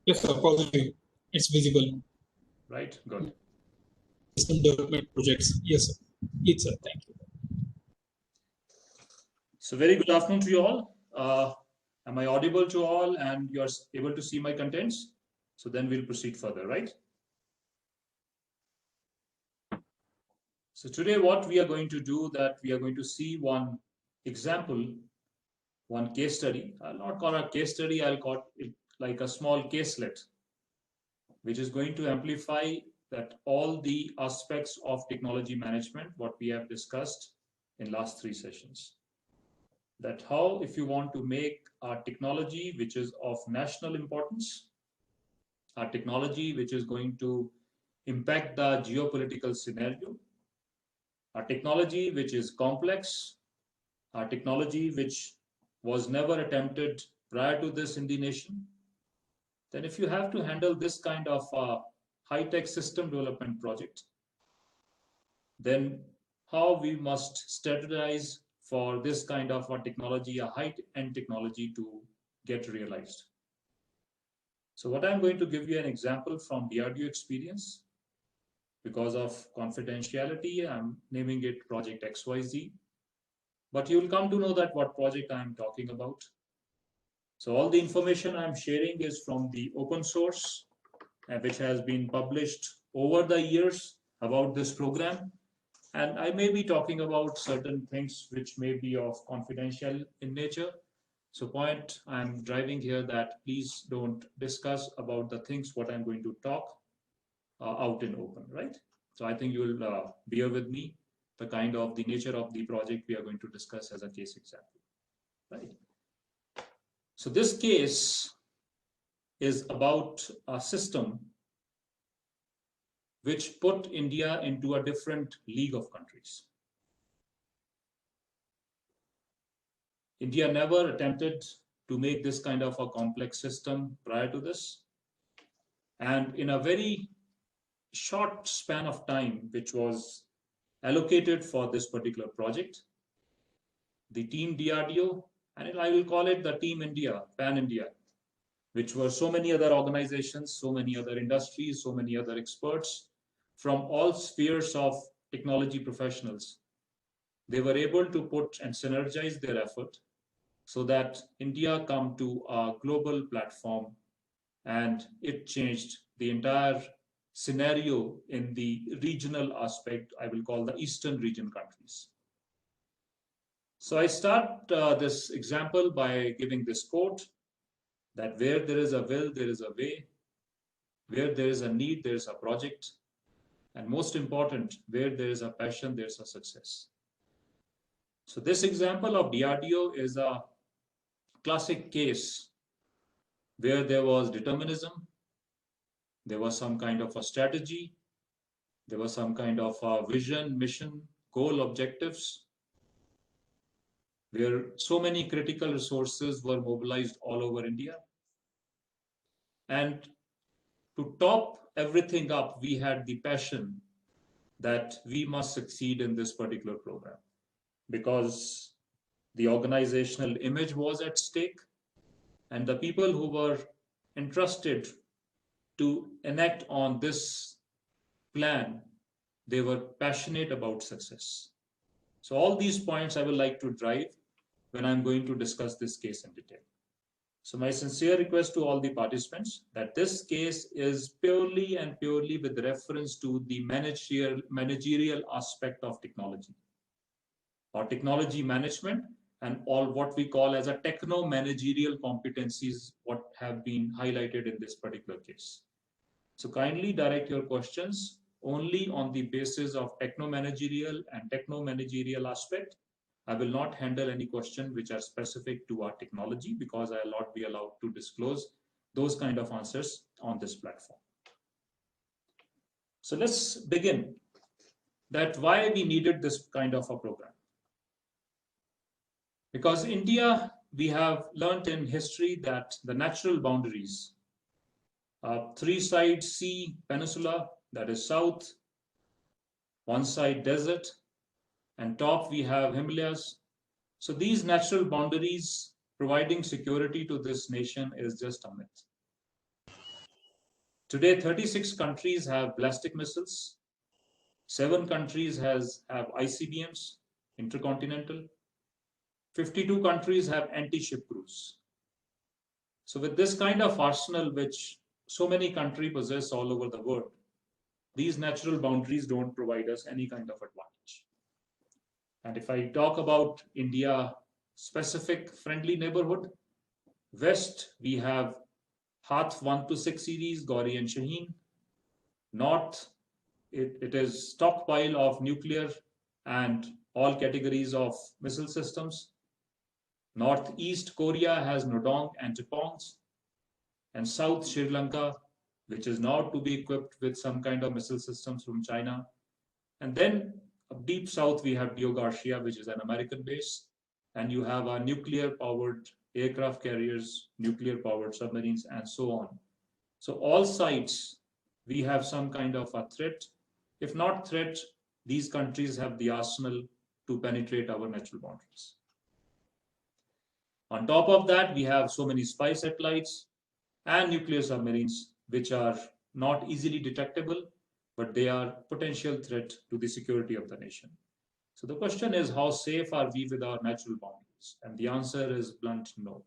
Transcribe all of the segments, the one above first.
Yes, sir, positive. It's visible. Right? Good. System development projects. Yes, sir. Yes, sir. Thank you. So very good afternoon to you all. Am I audible to all and you're able to see my contents? So then we'll proceed further, right? So today what we are going to do that we are going to see one example, one case study. I'll not call it a case study, I'll call it like a small caselet, which is going to amplify that all the aspects of technology management, what we have discussed in last 3 sessions. That how, if you want to make a technology which is of national importance, a technology which is going to impact the geopolitical scenario, a technology which is complex, a technology which was never attempted prior to this in the nation, then if you have to handle this kind of high-tech system development project, then how we must strategize for this kind of a technology, a high-end technology to get realized. So what I'm going to give you an example from DRDO experience. Because of confidentiality, I'm naming it Project XYZ. But you will come to know that what project I'm talking about. So all the information I'm sharing is from the open source, which has been published over the years about this program. And I may be talking about certain things which may be of confidential in nature. So point I'm driving here that please don't discuss about the things what I'm going to talk out in open, right? So I think you will bear with me the kind of the nature of the project we are going to discuss as a case example, right? So this case is about a system which put India into a different league of countries. India never attempted to make this kind of a complex system prior to this. And in a very short span of time, which was allocated for this particular project, the team DRDO, and I will call it the team India, Pan India, which were so many other organizations, so many other industries, so many other experts from all spheres of technology professionals. They were able to put and synergize their effort so that India come to a global platform, and it changed the entire scenario in the regional aspect, I will call the Eastern region countries. So I start this example by giving this quote that where there is a will, there is a way, where there is a need, there is a project, and most important, where there is a passion, there's a success. So this example of DRDO is a classic case where there was determinism, there was some kind of a strategy, there was some kind of a vision, mission, goal, objectives, where so many critical resources were mobilized all over India. And to top everything up, we had the passion that we must succeed in this particular program because the organizational image was at stake, and the people who were entrusted to enact on this plan, they were passionate about success. So all these points I would like to drive when I'm going to discuss this case in detail. So my sincere request to all the participants that this case is purely and purely with reference to the managerial aspect of technology or technology management and all what we call as a techno-managerial competencies what have been highlighted in this particular case. So kindly direct your questions only on the basis of techno-managerial and techno-managerial aspect. I will not handle any question which are specific to our technology because I will not be allowed to disclose those kind of answers on this platform. So let's begin that why we needed this kind of a program. Because India, we have learned in history that the natural boundaries, three-side sea peninsula, that is south, one side desert, and top we have Himalayas. So these natural boundaries providing security to this nation is just a myth. Today, 36 countries have ballistic missiles. 7 countries have ICBMs, intercontinental. 52 countries have anti-ship crews. So with this kind of arsenal, which so many countries possess all over the world, these natural boundaries don't provide us any kind of advantage. And if I talk about India specific friendly neighborhood, West, we have Hath 1 to 6 series, Gauri and Shaheen. North, it is stockpile of nuclear and all categories of missile systems. Northeast Korea has Nodong and Tipongs. And South Sri Lanka, which is now to be equipped with some kind of missile systems from China. And then deep south, we have Dio Garcia, which is an American base. And you have our nuclear-powered aircraft carriers, nuclear-powered submarines, and so on. So all sides, we have some kind of a threat. If not threat, these countries have the arsenal to penetrate our natural boundaries. On top of that, we have so many spy satellites and nuclear submarines, which are not easily detectable, but they are potential threat to the security of the nation. So the question is, how safe are we with our natural boundaries? And the answer is blunt no.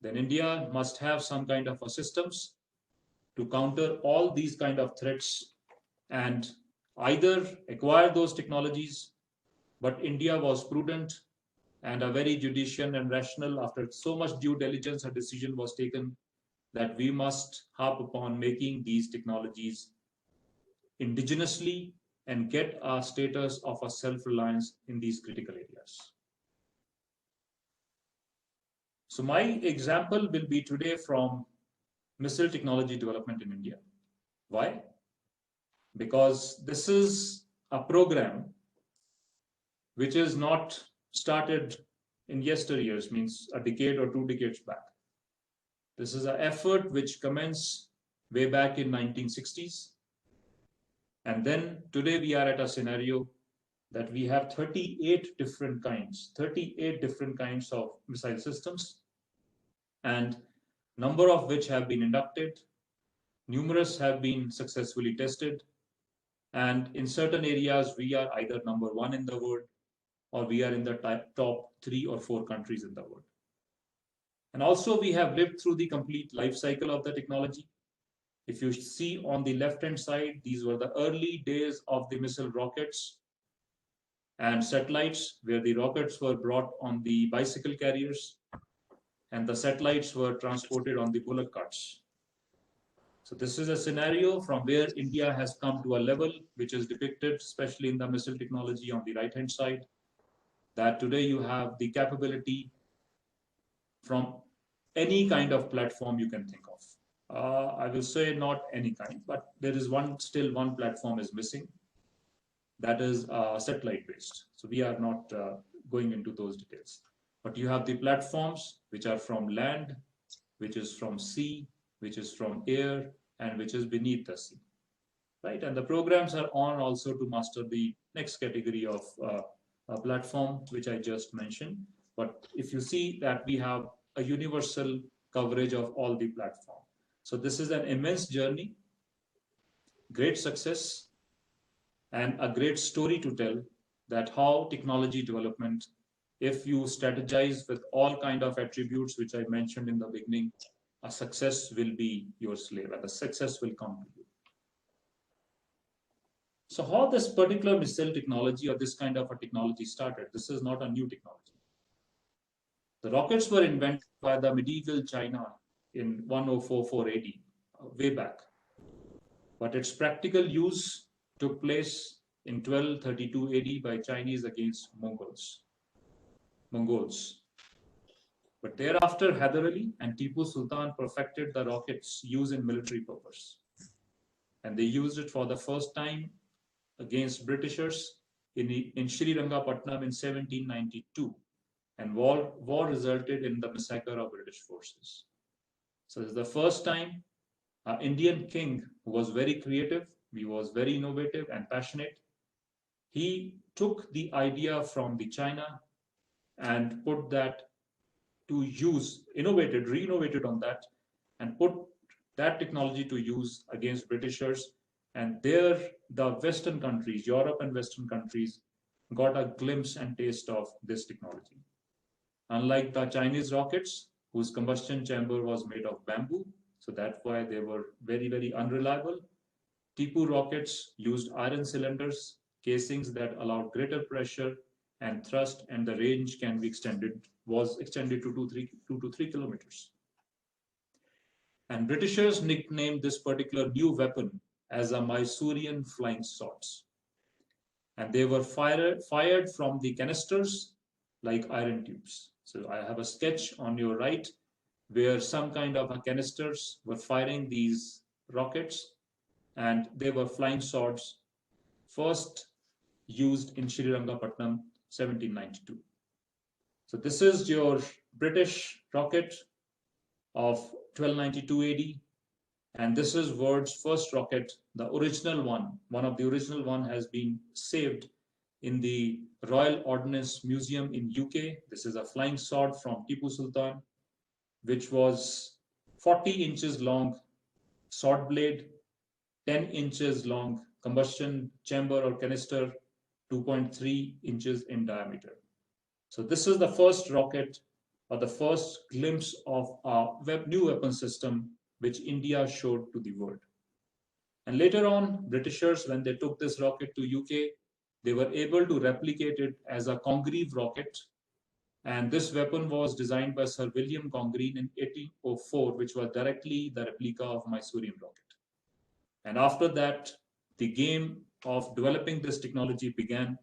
Then India must have some kind of a systems to counter all these kind of threats and either acquire those technologies, but India was prudent and a very judicious and rational. After so much due diligence, a decision was taken that we must harp upon making these technologies indigenously and get our status of a self-reliance in these critical areas. So my example will be today from missile technology development in India. Why? Because this is a program which is not started in yesteryears, means a decade or 2 decades back. This is an effort which commenced way back in 1960s. And then today we are at a scenario that we have 38 different kinds of missile systems, and number of which have been inducted, numerous have been successfully tested, and in certain areas we are either number 1 in the world or we are in the top 3 or 4 countries in the world. And also we have lived through the complete life cycle of the technology. If you see on the left-hand side, these were the early days of the missile rockets and satellites, where the rockets were brought on the bicycle carriers and the satellites were transported on the bullock carts. So this is a scenario from where India has come to a level which is depicted, especially in the missile technology on the right-hand side, that today you have the capability from any kind of platform you can think of. I will say not any kind, but there is still one platform is missing. That is satellite based. So we are not going into those details. But you have the platforms which are from land, which is from sea, which is from air, and which is beneath the sea. Right? And the programs are on also to master the next category of a platform, which I just mentioned. But if you see that we have a universal coverage of all the platforms. So this is an immense journey, great success, and a great story to tell that how technology development, if you strategize with all kind of attributes which I mentioned in the beginning, a success will be your slave and the success will come to you. So how this particular missile technology or this kind of a technology started? This is not a new technology. The rockets were invented by the medieval China in 1044 AD, way back. But its practical use took place in 1232 AD by Chinese against Mongols. But thereafter, Hyder Ali and Tipu Sultan perfected the rockets used in military purpose. And they used it for the first time against Britishers in Srirangapatnam in 1792. And war resulted in the massacre of British forces. So this is the first time an Indian king who was very creative, he was very innovative and passionate. He took the idea from the China and put that to use, renovated on that, and put that technology to use against Britishers. And there, the Western countries, Europe and Western countries, got a glimpse and taste of this technology. Unlike the Chinese rockets, whose combustion chamber was made of bamboo, so that's why they were very, very unreliable. Tipu rockets used iron cylinders, casings that allowed greater pressure and thrust, and the range was extended to 2 to 3 kilometers. And Britishers nicknamed this particular new weapon as a Mysorean flying swords. And they were fired from the canisters like iron tubes. So I have a sketch on your right where some kind of a canisters were firing these rockets, and they were flying swords first used in Srirangapatnam, 1792. So this is your British rocket of 1292 AD. And this is world's first rocket, the original one of the original one has been saved in the Royal Ordnance Museum in UK. This is a flying sword from Tipu Sultan, which was 40 inches long sword blade, 10 inches long combustion chamber or canister, 2.3 inches in diameter. So this is the first rocket or the first glimpse of a new weapon system which India showed to the world. And later on, Britishers, when they took this rocket to UK, they were able to replicate it as a Congreve rocket. And this weapon was designed by Sir William Congreve in 1804, which was directly the replica of Mysorean rocket. And after that, the game of developing this technology began.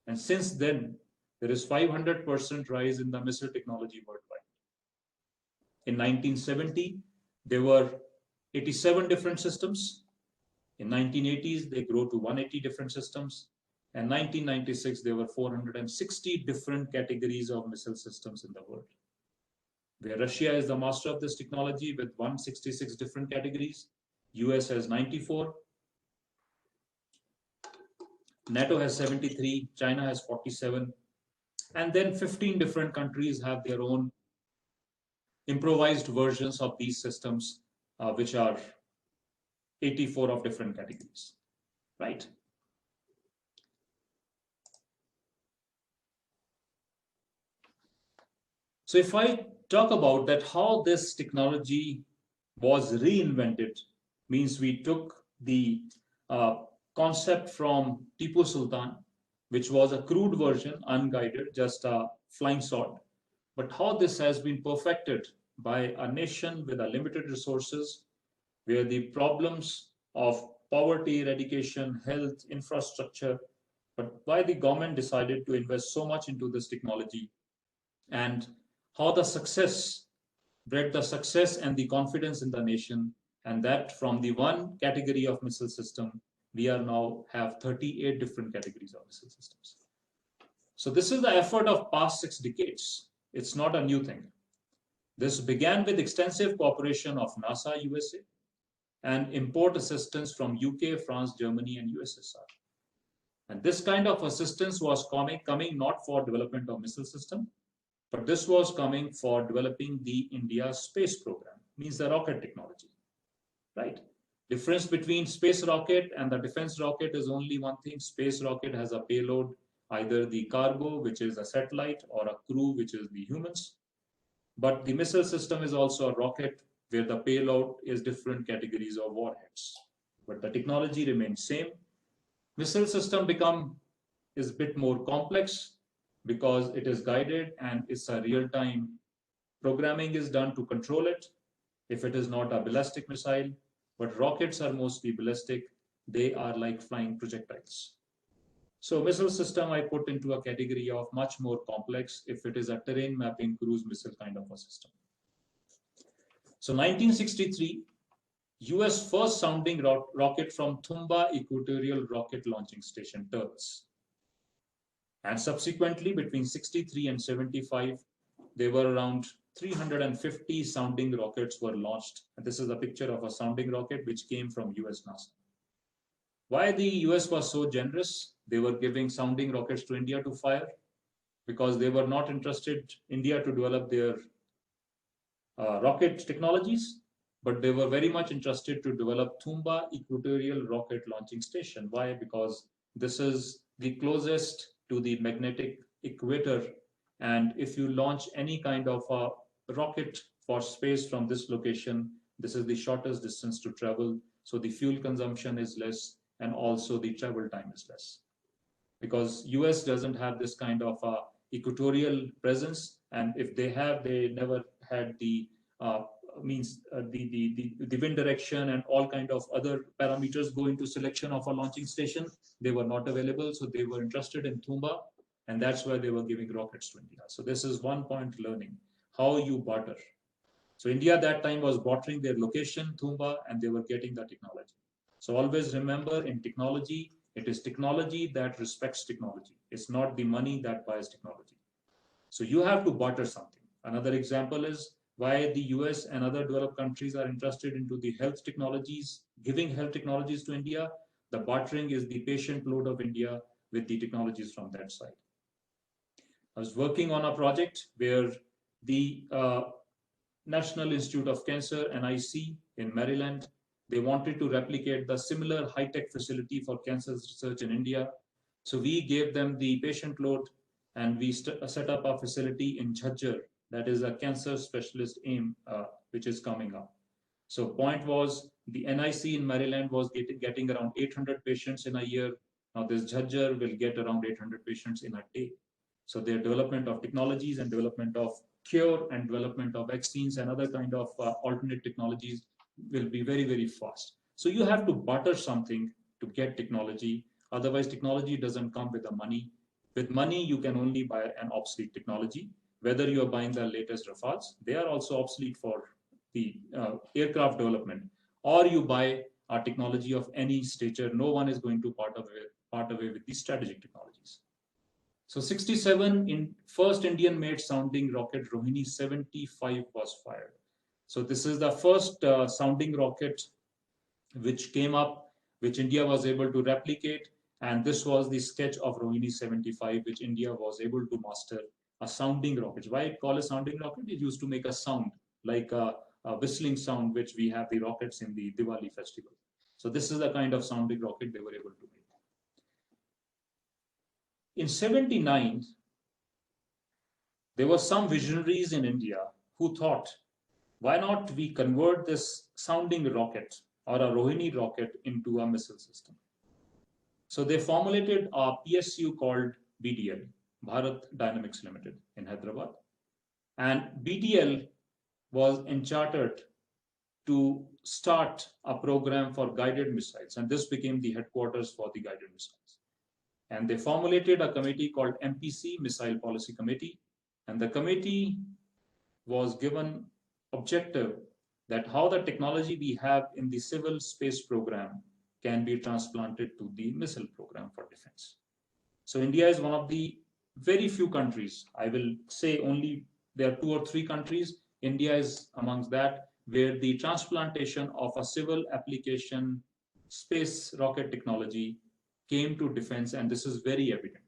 And since then, there is 500% rise in the missile technology worldwide. In 1970, there were 87 different systems. In 1980s, they grew to 180 different systems. And 1996, there were 460 different categories of missile systems in the world. Where Russia is the master of this technology with 166 different categories. US has 94. NATO has 73. China has 47. And then 15 different countries have their own improvised versions of these systems, which are 84 of different categories, right? So if I talk about that, how this technology was reinvented, means we took the concept from Tipu Sultan, which was a crude version, unguided, just a flying sword. But how this has been perfected by a nation with a limited resources, where the problems of poverty, eradication, health, infrastructure, but why the government decided to invest so much into this technology, and how the success bred the success and the confidence in the nation, and that from the one category of missile system, we are now have 38 different categories of missile systems. So this is the effort of past 6 decades. It's not a new thing. This began with extensive cooperation of NASA, USA, and import assistance from UK, France, Germany, and USSR. And this kind of assistance was coming not for development of missile system, but this was coming for developing the India space program, means the rocket technology, right? Difference between space rocket and the defense rocket is only one thing. Space rocket has a payload, either the cargo, which is a satellite, or a crew, which is the humans. But the missile system is also a rocket where the payload is different categories of warheads. But the technology remains same. Missile system is a bit more complex because it is guided and it's a real-time programming is done to control it. If it is not a ballistic missile, but rockets are mostly ballistic, they are like flying projectiles. So missile system I put into a category of much more complex if it is a terrain mapping cruise missile kind of a system. So 1963, US first sounding rocket from Thumba Equatorial Rocket Launching Station, TERS. And subsequently, between 63 and 75, there were around 350 sounding rockets were launched. And this is a picture of a sounding rocket which came from US NASA. Why the US was so generous? They were giving sounding rockets to India to fire because they were not interested India to develop their rocket technologies. but they were very much interested to develop Thumba Equatorial Rocket Launching Station. Why? Because this is the closest to the magnetic equator. And if you launch any kind of a rocket for space from this location, this is the shortest distance to travel. So the fuel consumption is less and also the travel time is less. Because US doesn't have this kind of equatorial presence. And if they have, they never had the the wind direction and all kind of other parameters go into selection of a launching station. They were not available, so they were interested in Thumba, and that's why they were giving rockets to India. So this is one point learning, how you barter. So India that time was bartering their location, Thumba, and they were getting the technology. So always remember, in technology, it is technology that respects technology. It's not the money that buys technology. So you have to barter something. Another example is why the US and other developed countries are interested into the health technologies, giving health technologies to India. The bartering is the patient load of India with the technologies from that side. I was working on a project where the National Institute of Cancer, NIC, in Maryland, they wanted to replicate the similar high-tech facility for cancer research in India. So we gave them the patient load and we set up a facility in Jhajjar, that is a cancer specialist aim, which is coming up. So point was, the NIC in Maryland was getting around 800 patients in a year. Now this Jhajjar will get around 800 patients in a day. So their development of technologies and development of cure and development of vaccines and other kind of alternate technologies will be very, very fast. So you have to barter something to get technology. Otherwise, technology doesn't come with the money. With money, you can only buy an obsolete technology. Whether you are buying the latest Rafales, they are also obsolete for the aircraft development, or you buy a technology of any stature. No one is going to part away with the strategic technologies. So 67, first Indian-made sounding rocket Rohini 75 was fired. So this is the first sounding rocket which came up, which India was able to replicate. And this was the sketch of Rohini 75, which India was able to master, a sounding rocket. Why it called a sounding rocket? It used to make a sound, like a whistling sound, which we have the rockets in the Diwali festival. So this is the kind of sounding rocket they were able to make. In 79, there were some visionaries in India who thought, why not we convert this sounding rocket or a Rohini rocket into a missile system? So they formulated a PSU called BDL, Bharat Dynamics Limited in Hyderabad. And BDL was enchartered to start a program for guided missiles. And this became the headquarters for the guided missiles. And they formulated a committee called MPC, Missile Policy Committee. And the committee was given objective that how the technology we have in the civil space program can be transplanted to the missile program for defense. So India is one of the very few countries, I will say only there are 2 or 3 countries, India is amongst that, where the transplantation of a civil application space rocket technology came to defense, and this is very evident.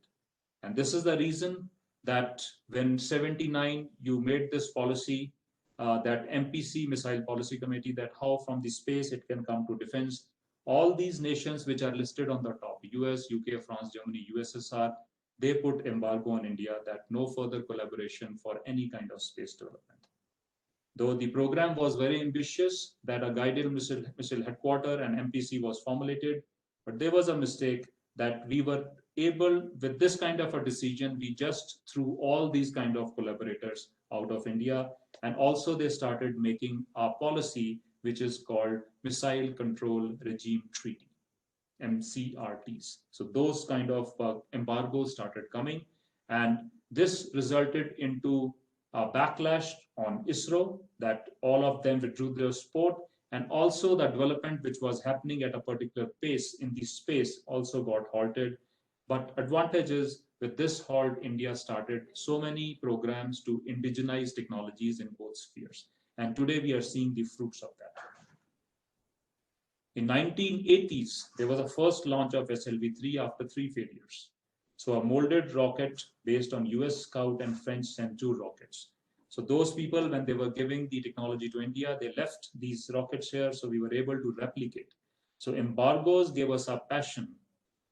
And this is the reason that when 79 you made this policy, that MPC, Missile Policy Committee, that how from the space it can come to defense. All these nations which are listed on the top, US, UK, France, Germany, USSR, they put embargo on India that no further collaboration for any kind of space development. Though the program was very ambitious, that a guided missile headquarter and MPC was formulated, but there was a mistake that we were able, with this kind of a decision, we just threw all these kind of collaborators out of India. And also they started making a policy which is called Missile Control Regime Treaty, MCRTs. So those kind of embargoes started coming, and this resulted into a backlash on ISRO, that all of them withdrew their support, and also the development which was happening at a particular pace in the space also got halted. But advantage is, with this halt, India started so many programs to indigenize technologies in both spheres. And today we are seeing the fruits of that. In 1980s, there was a first launch of SLV-3 after 3 failures. So a molded rocket based on US Scout and French Centaur rockets. So those people, when they were giving the technology to India, they left these rockets here, so we were able to replicate. So embargoes gave us a passion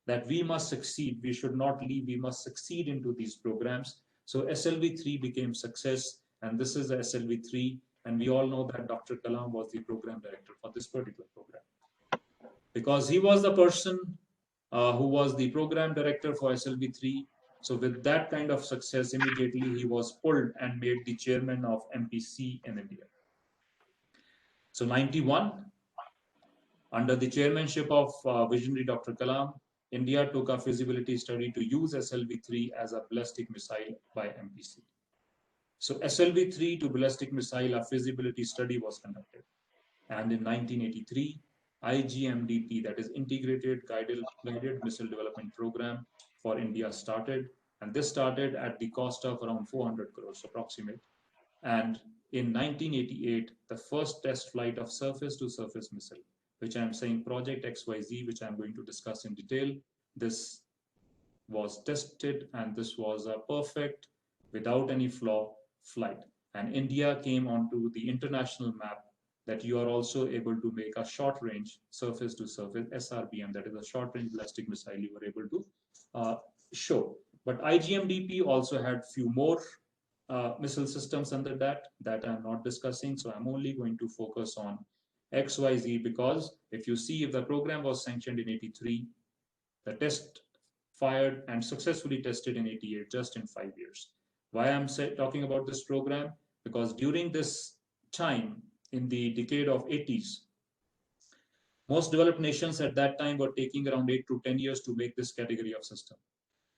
that we must succeed. We should not leave. We must succeed into these programs. So SLV3 became success, and this is the SLV3. And we all know that Dr. Kalam was the program director for this particular program, because he was the person who was the program director for SLV3. So with that kind of success, immediately he was pulled and made the chairman of MPC in India. So 91, under the chairmanship of visionary Dr. Kalam, India took a feasibility study to use SLV3 as a ballistic missile by MPC. So SLV3 to ballistic missile, a feasibility study was conducted. And in 1983, IGMDP, that is Integrated Guided Missile Development Program for India, started. And this started at the cost of around 400 crores approximate. And in 1988, the first test flight of surface-to-surface missile, which I'm saying Project XYZ, which I'm going to discuss in detail, this was tested, and this was a perfect, without any flaw, flight. And India came onto the international map that you are also able to make a short-range surface-to-surface SRBM, that is a short-range ballistic missile, you were able to show. But IGMDP also had few more missile systems under that I'm not discussing. So I'm only going to focus on XYZ, because if you see, if the program was sanctioned in 83, the test fired and successfully tested in 88, just in 5 years. Why I'm talking about this program? Because during this time, in the decade of 80s, most developed nations at that time were taking around 8 to 10 years to make this category of system.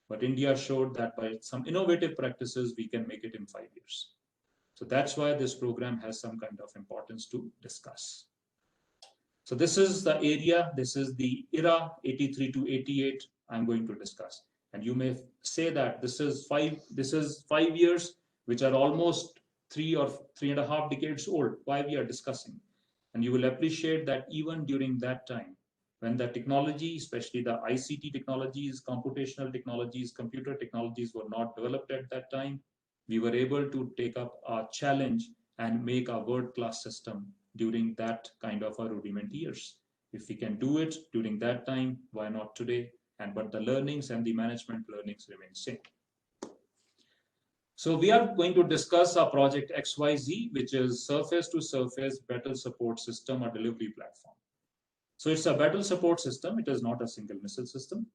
But India showed that by some innovative practices, we can make it in 5 years. So that's why this program has some kind of importance to discuss. So this is the area, this is the era 83 to 88 I'm going to discuss. And you may say that this is 5 years, which are almost 3 or 3.5 decades old, why we are discussing. And you will appreciate that even during that time, when the technology, especially the ICT technologies, computational technologies, computer technologies were not developed at that time, we were able to take up a challenge and make a world-class system during that kind of a rudiment years. If we can do it during that time, why not today? But the learnings and the management learnings remain same. So we are going to discuss our project XYZ, which is surface-to-surface battle support system or delivery platform. So it's a battle support system. It is not a single missile system.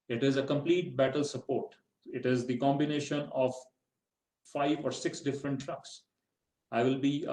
It is a complete battle support. It is the combination of 5 or 6 different trucks. I will be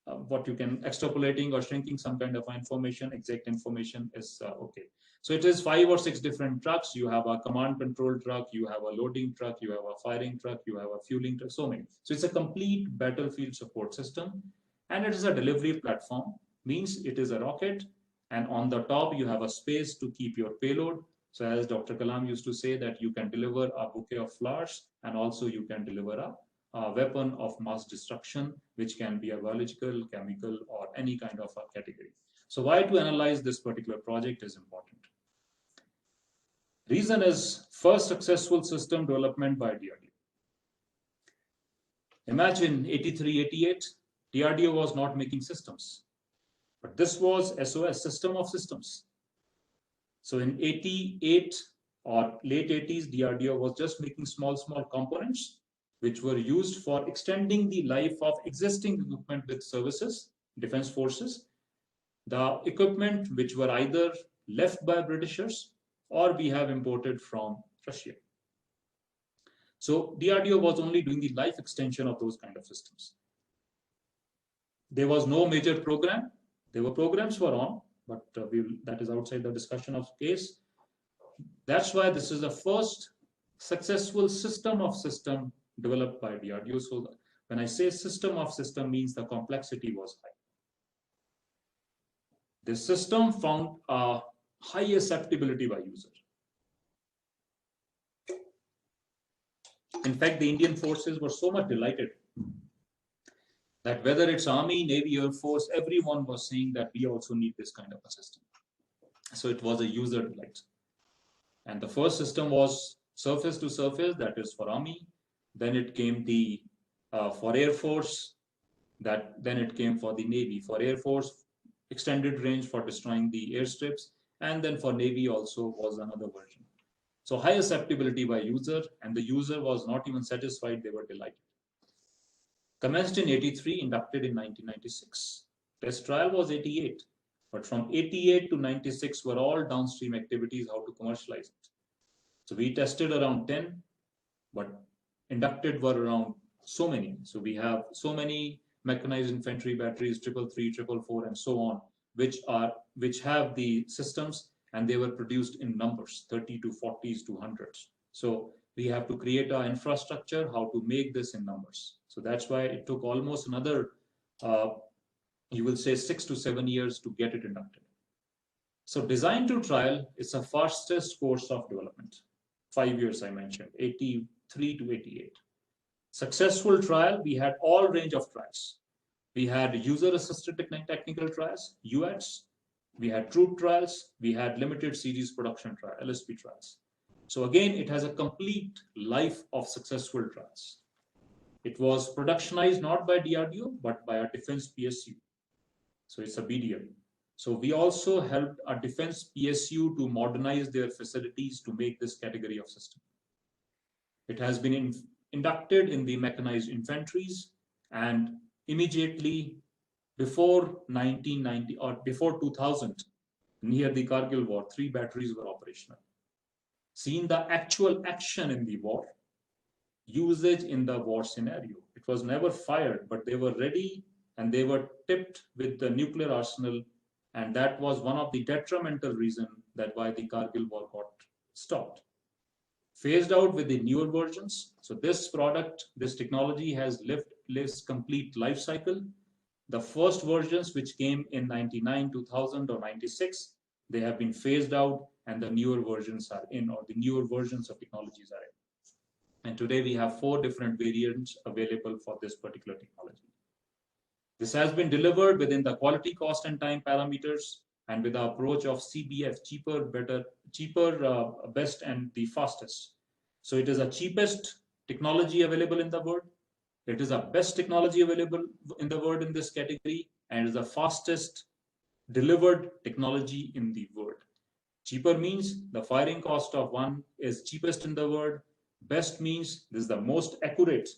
what you can extrapolating or shrinking some kind of information. Exact information is okay. So it is 5 or 6 different trucks. You have a command control truck, you have a loading truck, you have a firing truck, you have a fueling truck, so many. So it's a complete battlefield support system, and it is a delivery platform. Means it is a rocket, and on the top you have a space to keep your payload. So as Dr. Kalam used to say, that you can deliver a bouquet of flowers, and also you can deliver a weapon of mass destruction, which can be a biological, chemical, or any kind of a category. So why to analyze this particular project is important. Reason is first successful system development by DRDO. Imagine 83, 88, DRDO was not making systems, but this was SOS, system of systems. So in 88 or late 80s, DRDO was just making small components which were used for extending the life of existing equipment with services, defense forces. The equipment which were either left by Britishers or we have imported from Russia. So DRDO was only doing the life extension of those kind of systems. There was no major program. There were programs were on, but that is outside the discussion of case. That's why this is the first successful system of system developed by DRDO. So when I say system of system, means the complexity was high. The system found a high acceptability by user. In fact, the Indian forces were so much delighted that whether it's Army, Navy, Air Force, everyone was saying that we also need this kind of a system. So it was a user delight. And the first system was surface to surface, that is for Army. Then it came the For Air Force, then it came for the Navy. For Air Force, extended range for destroying the airstrips, and then for Navy also was another version. So high acceptability by user, and the user was not even satisfied, they were delighted. Commenced in 83, inducted in 1996. Test trial was 88, but from 88 to 96 were all downstream activities, how to commercialize it. So we tested around 10, but inducted were around so many. So we have so many mechanized infantry batteries, 333, 444, and so on, which have the systems, and they were produced in numbers, 30 to 40s to 100s. So we have to create our infrastructure, how to make this in numbers. So that's why it took almost another, you will say 6 to 7 years to get it inducted. So design to trial is the fastest course of development. 5 years I mentioned, 83 to 88. Successful trial, we had all range of trials. We had user-assisted technical trials, UATs. We had troop trials. We had limited series production trial, LSP trials. So again, it has a complete life of successful trials. It was productionized not by DRDO, but by our defense PSU. So it's a BDM. So we also helped our defense PSU to modernize their facilities to make this category of system. It has been inducted in the mechanized infantries, and immediately before 1990 or before 2000, near the Kargil war, 3 batteries were operational. Seeing the actual action in the war, usage in the war scenario, it was never fired, but they were ready and they were tipped with the nuclear arsenal, and that was one of the detrimental reasons that why the Kargil war got stopped. Phased out with the newer versions. So this product, this technology has lived complete life cycle. The first versions which came in 99, 2000 or 96, they have been phased out, and the newer versions are in, or the newer versions of technologies are in. And today we have 4 different variants available for this particular technology. This has been delivered within the quality, cost, and time parameters, and with the approach of CBF, cheaper, better, best, and the fastest. So it is the cheapest technology available in the world. It is the best technology available in the world in this category, and it is the fastest delivered technology in the world. Cheaper means the firing cost of one is cheapest in the world. Best means this is the most accurate.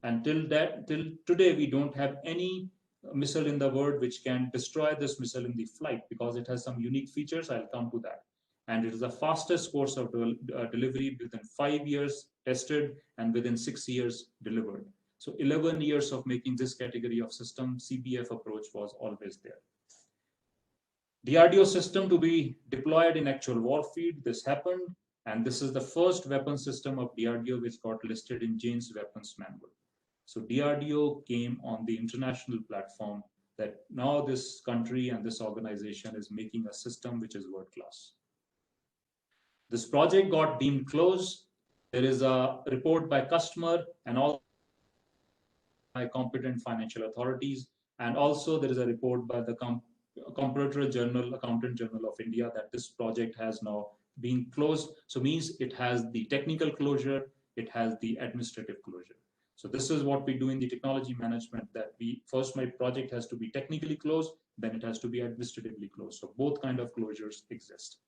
And till today, we don't have any missile in the world which can destroy this missile in the flight, because it has some unique features. I'll come to that. And it is the fastest course of delivery, within 5 years tested and within 6 years delivered. So 11 years of making this category of system, CBF approach was always there. DRDO system to be deployed in actual warfield, this happened, and this is the first weapon system of DRDO which got listed in Jane's Weapons Manual. So DRDO came on the international platform that now this country and this organization is making a system which is world class. This project got deemed closed. There is a report by customer and all by competent financial authorities, and also there is a report by the Comptroller General, Accountant General of India, that this project has now been closed. So means it has the technical closure, it has the administrative closure. So this is what we do in the technology management, that first my project has to be technically closed, then it has to be administratively closed. So both kind of closures exist.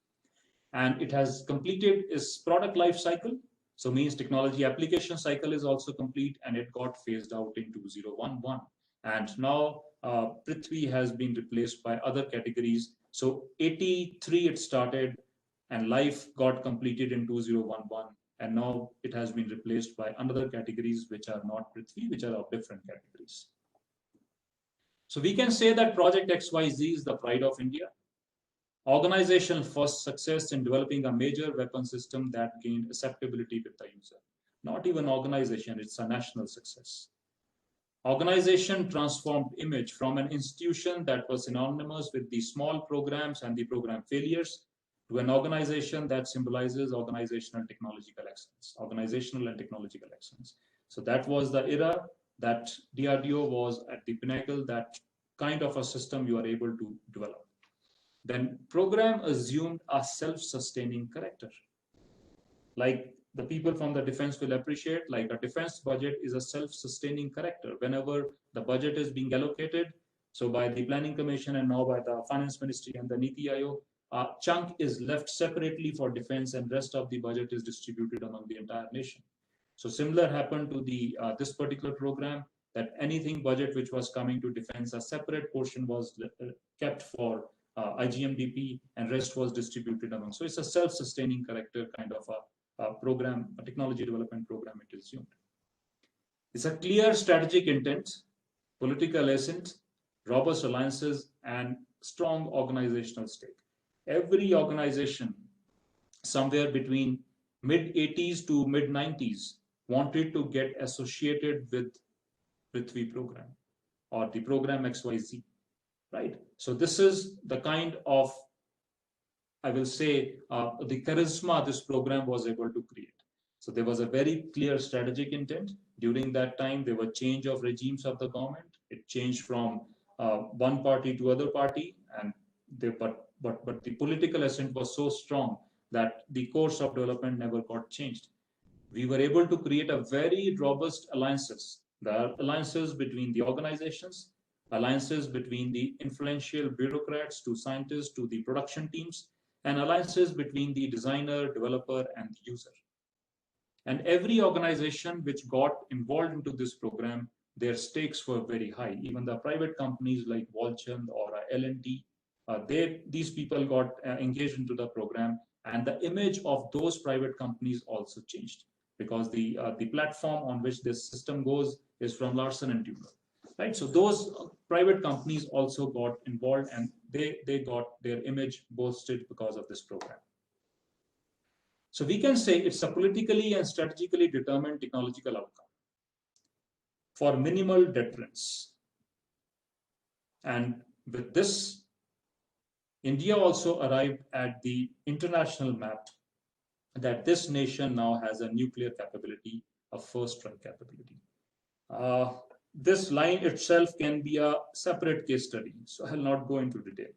And it has completed its product life cycle. So means technology application cycle is also complete, and it got phased out in 2011. And now Prithvi has been replaced by other categories. So 83 it started, and life got completed in 2011. And now it has been replaced by another categories which are not Prithvi, which are of different categories. So we can say that Project XYZ is the pride of India. Organizational first success in developing a major weapon system that gained acceptability with the user. Not even organization, it's a national success. Organization transformed image from an institution that was synonymous with the small programs and the program failures to an organization that symbolizes organizational technological excellence, organizational and technological excellence. So that was the era that DRDO was at the pinnacle, that kind of a system you are able to develop. Then program assumed a self-sustaining character. Like the people from the defense will appreciate, like a defense budget is a self-sustaining character. Whenever the budget is being allocated, so by the Planning Commission and now by the Finance Ministry and the Niti Aayog, a chunk is left separately for defense and rest of the budget is distributed among the entire nation. So similar happened to the this particular program, that anything budget which was coming to defense, a separate portion was kept for IGMDP and rest was distributed among. So it's a self-sustaining character kind of a program, a technology development program it is assumed. It's a clear strategic intent, political assent, robust alliances, and strong organizational stake. Every organization somewhere between mid-80s to mid-90s wanted to get associated with Prithvi program or the program XYZ, right? So this is the kind of, I will say, the charisma this program was able to create. So there was a very clear strategic intent. During that time, there were change of regimes of the government. It changed from one party to other party, and but the political assent was so strong that the course of development never got changed. We were able to create a very robust alliances. There are alliances between the organizations, alliances between the influential bureaucrats to scientists to the production teams, and alliances between the designer, developer, and the user. And every organization which got involved into this program, their stakes were very high. Even the private companies like Walchand or L&T, these people got engaged into the program, and the image of those private companies also changed, because the platform on which this system goes is from Larsen and Toubro, right? So those private companies also got involved, and they got their image boosted because of this program. So we can say it's a politically and strategically determined technological outcome for minimal deterrence. And with this, India also arrived at the international map that this nation now has a nuclear capability, a first strike capability. This line itself can be a separate case study, so I'll not go into detail.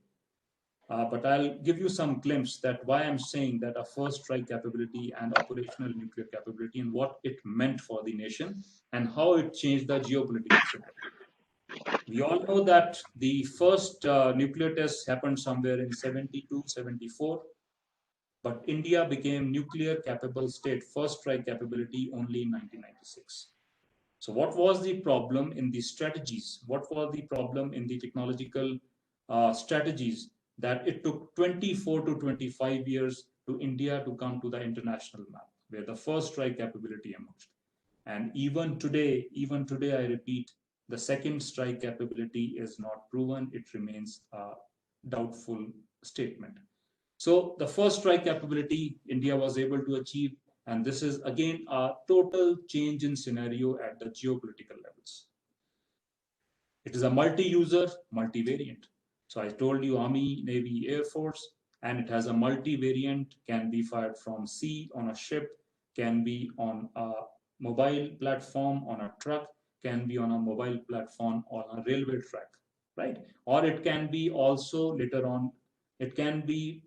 But I'll give you some glimpse that why I'm saying that a first strike capability and operational nuclear capability and what it meant for the nation and how it changed the geopolitical scenario. We all know that the first nuclear test happened somewhere in 72, 74, but India became nuclear capable state, first strike capability only in 1996. So what was the problem in the strategies? What was the problem in the technological strategies that it took 24 to 25 years to India to come to the international map, where the first strike capability emerged? And even today, I repeat, the second strike capability is not proven. It remains a doubtful statement. So the first strike capability India was able to achieve, and this is again a total change in scenario at the geopolitical levels. It is a multi-user, multi-variant. So I told you Army, Navy, Air Force, and it has a multi-variant, can be fired from sea on a ship, can be on a mobile platform on a truck, can be on a mobile platform on a railway track, right? Or it can be also later on, it can be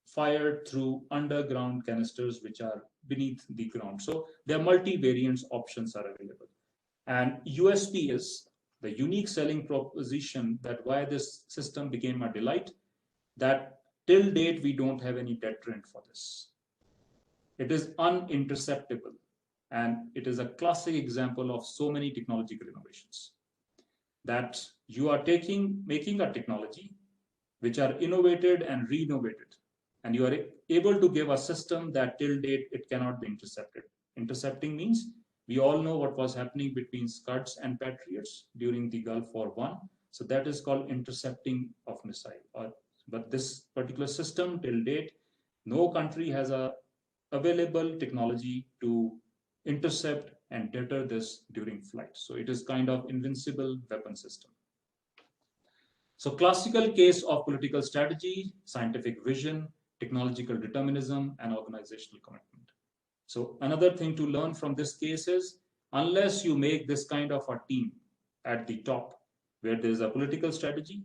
fired through underground canisters which are beneath the ground. So there are multi-variants options are available. And USP is the unique selling proposition that why this system became a delight, that till date we don't have any deterrent for this. It is uninterceptable. And it is a classic example of so many technological innovations that you are making a technology which are innovated and re-innovated, and you are able to give a system that till date it cannot be intercepted. Intercepting means we all know what was happening between Scuds and Patriots during the Gulf War I. So that is called intercepting of missile. But this particular system till date, no country has a available technology to intercept and deter this during flight. So it is kind of invincible weapon system. So classical case of political strategy, scientific vision, technological determinism, and organizational commitment. So another thing to learn from this case is, unless you make this kind of a team at the top, where there is a political strategy,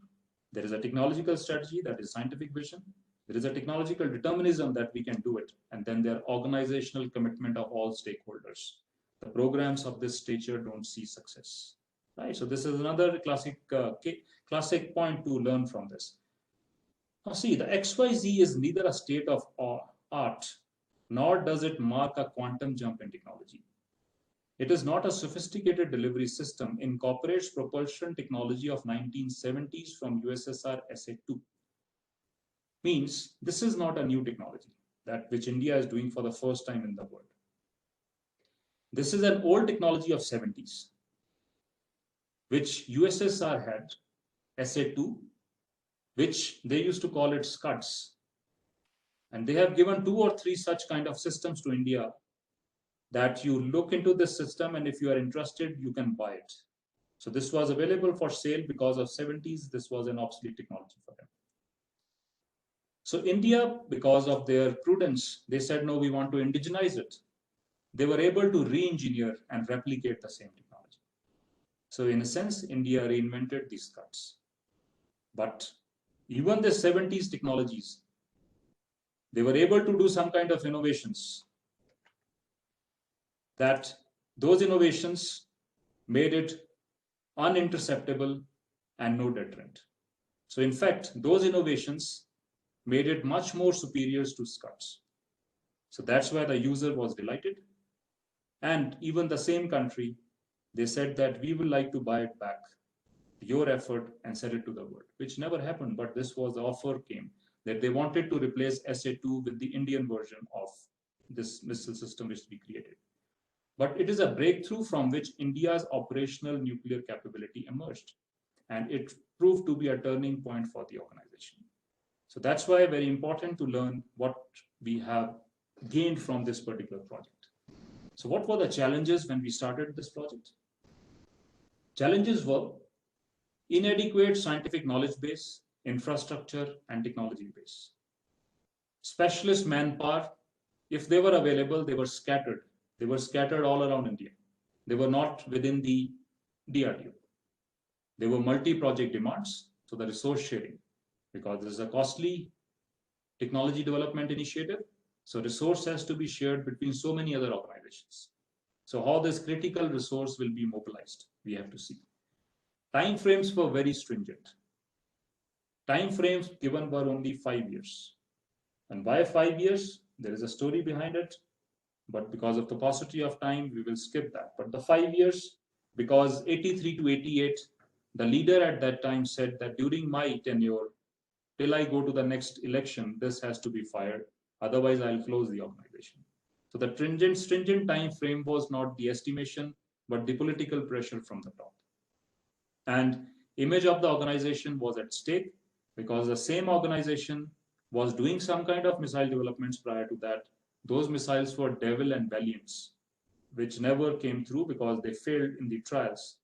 there is a technological strategy, that is scientific vision, There is a technological determinism that we can do it. And then there organizational commitment of all stakeholders. The programs of this nature don't see success. Right? So this is another classic point to learn from this. Now see, the XYZ is neither a state of art, nor does it mark a quantum jump in technology. It is not a sophisticated delivery system, incorporates propulsion technology of 1970s from USSR SA-2. Means this is not a new technology that which India is doing for the first time in the world. This is an old technology of 70s, which USSR had, SA-2, which they used to call it Scuds. And they have given 2 or 3 such kind of systems to India that you look into this system, and if you are interested, you can buy it. So this was available for sale because of 70s. This was an obsolete technology for them. So India, because of their prudence, they said, no, we want to indigenize it. They were able to re-engineer and replicate the same technology. So in a sense, India reinvented these Scuds. But even the 70s technologies, they were able to do some kind of innovations that those innovations made it uninterceptable and no deterrent. So in fact, those innovations made it much more superior to Scuds. So that's why the user was delighted. And even the same country, they said that we would like to buy it back, your effort, and sell it to the world, which never happened. But this was the offer came that they wanted to replace SA-2 with the Indian version of this missile system which we created. But it is a breakthrough from which India's operational nuclear capability emerged. And it proved to be a turning point for the organization. So that's why very important to learn what we have gained from this particular project. So what were the challenges when we started this project? Challenges were inadequate scientific knowledge base, infrastructure, and technology base. Specialist manpower, if they were available, they were scattered. They were scattered all around India. They were not within the DRDO. There were multi-project demands, so the resource sharing, because this is a costly technology development initiative, so resource has to be shared between so many other organizations. So how this critical resource will be mobilized, we have to see. Time frames were very stringent. Time frames given were only 5 years. And why 5 years? There is a story behind it, but because of the paucity of time, we will skip that. But the 5 years, because 83 to 88, the leader at that time said that during my tenure, till I go to the next election, this has to be fired. Otherwise, I'll close the organization. So the stringent time frame was not the estimation, but the political pressure from the top. And image of the organization was at stake because the same organization was doing some kind of missile developments prior to that. Those missiles were Devil and Valiants, which never came through because they failed in the trials.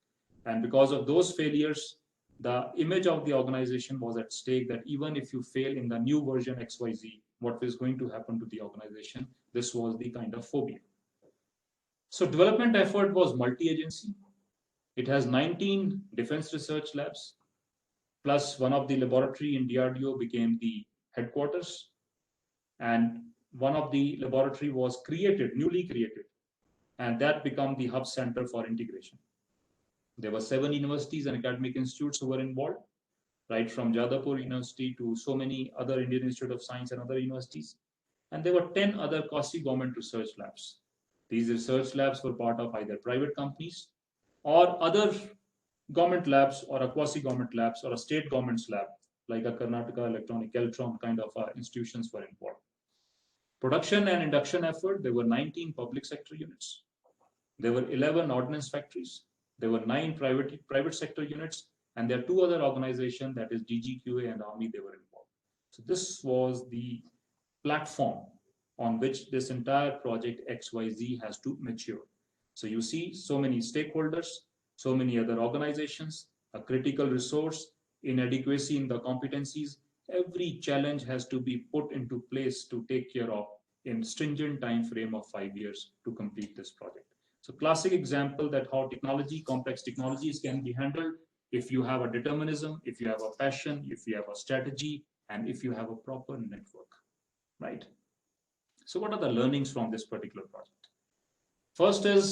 And because of those failures, the image of the organization was at stake that even if you fail in the new version XYZ, what is going to happen to the organization? This was the kind of phobia. So development effort was multi-agency. It has 19 defense research labs, plus one of the laboratory in DRDO became the headquarters. And one of the laboratory was newly created, and that became the hub center for integration. There were 7 universities and academic institutes who were involved, right from Jadavpur University to so many other Indian Institute of Science and other universities. And there were 10 other quasi-government research labs. These research labs were part of either private companies or other government labs or a quasi-government labs or a state government's lab, like a Karnataka Electronic Keltron kind of institutions were involved. Production and induction effort, there were 19 public sector units. There were 11 ordnance factories. There were 9 private sector units, and there are 2 other organizations, that is DGQA and Army, they were involved. So this was the platform on which this entire project XYZ has to mature. So you see so many stakeholders, so many other organizations, a critical resource, inadequacy in the competencies. Every challenge has to be put into place to take care of in stringent time frame of 5 years to complete this project. So classic example that how complex technologies can be handled if you have a determinism, if you have a passion, if you have a strategy, and if you have a proper network, right? So what are the learnings from this particular project? First is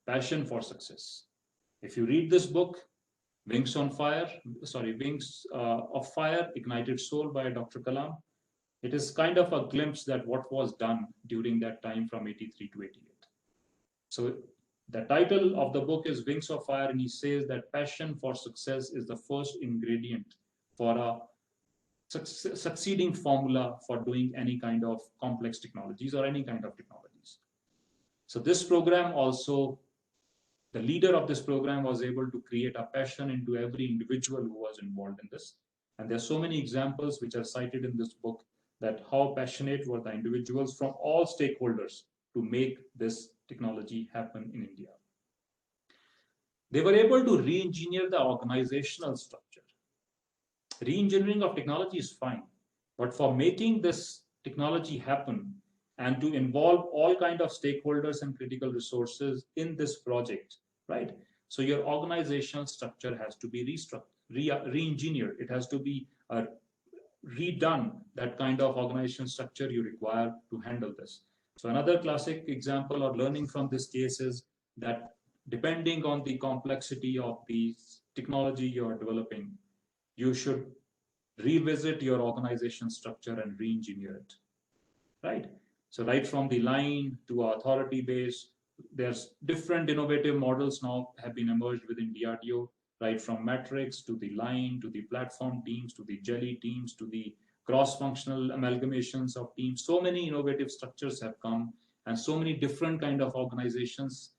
passion for success. If you read this book, Wings of Fire, Ignited Soul by Dr. Kalam, it is kind of a glimpse that what was done during that time from 83 to 88. So the title of the book is Wings of Fire, and he says that passion for success is the first ingredient for a succeeding formula for doing any kind of complex technologies or any kind of technologies. So this program also, the leader of this program was able to create a passion into every individual who was involved in this. And there are so many examples which are cited in this book that how passionate were the individuals from all stakeholders to make this technology happen in India. They were able to re-engineer the organizational structure. Re-engineering of technology is fine, but for making this technology happen and to involve all kind of stakeholders and critical resources in this project, right? So your organizational structure has to be re-engineered. It has to be redone, that kind of organizational structure you require to handle this. So another classic example or learning from this case is that depending on the complexity of the technology you are developing, you should revisit your organization structure and re-engineer it, right? So right from the line to authority base, there's different innovative models now have been emerged within DRDO, right from matrix to the line, to the platform teams, to the jelly teams, to the cross-functional amalgamations of teams. So many innovative structures have come, and so many different kind of organizations,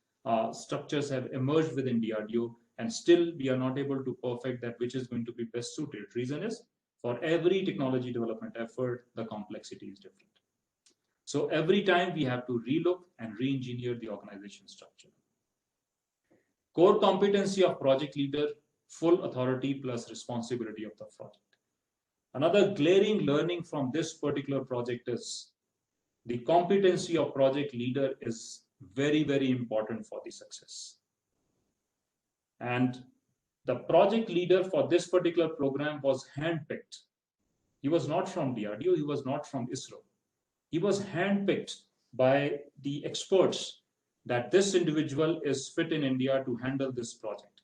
structures have emerged within DRDO, and still we are not able to perfect that which is going to be best suited. Reason is, for every technology development effort, the complexity is different. So every time we have to relook and re-engineer the organization structure. Core competency of project leader, full authority plus responsibility of the project. Another glaring learning from this particular project is the competency of project leader is very, very important for the success. And the project leader for this particular program was handpicked. He was not from DRDO, he was not from ISRO. He was handpicked by the experts that this individual is fit in India to handle this project.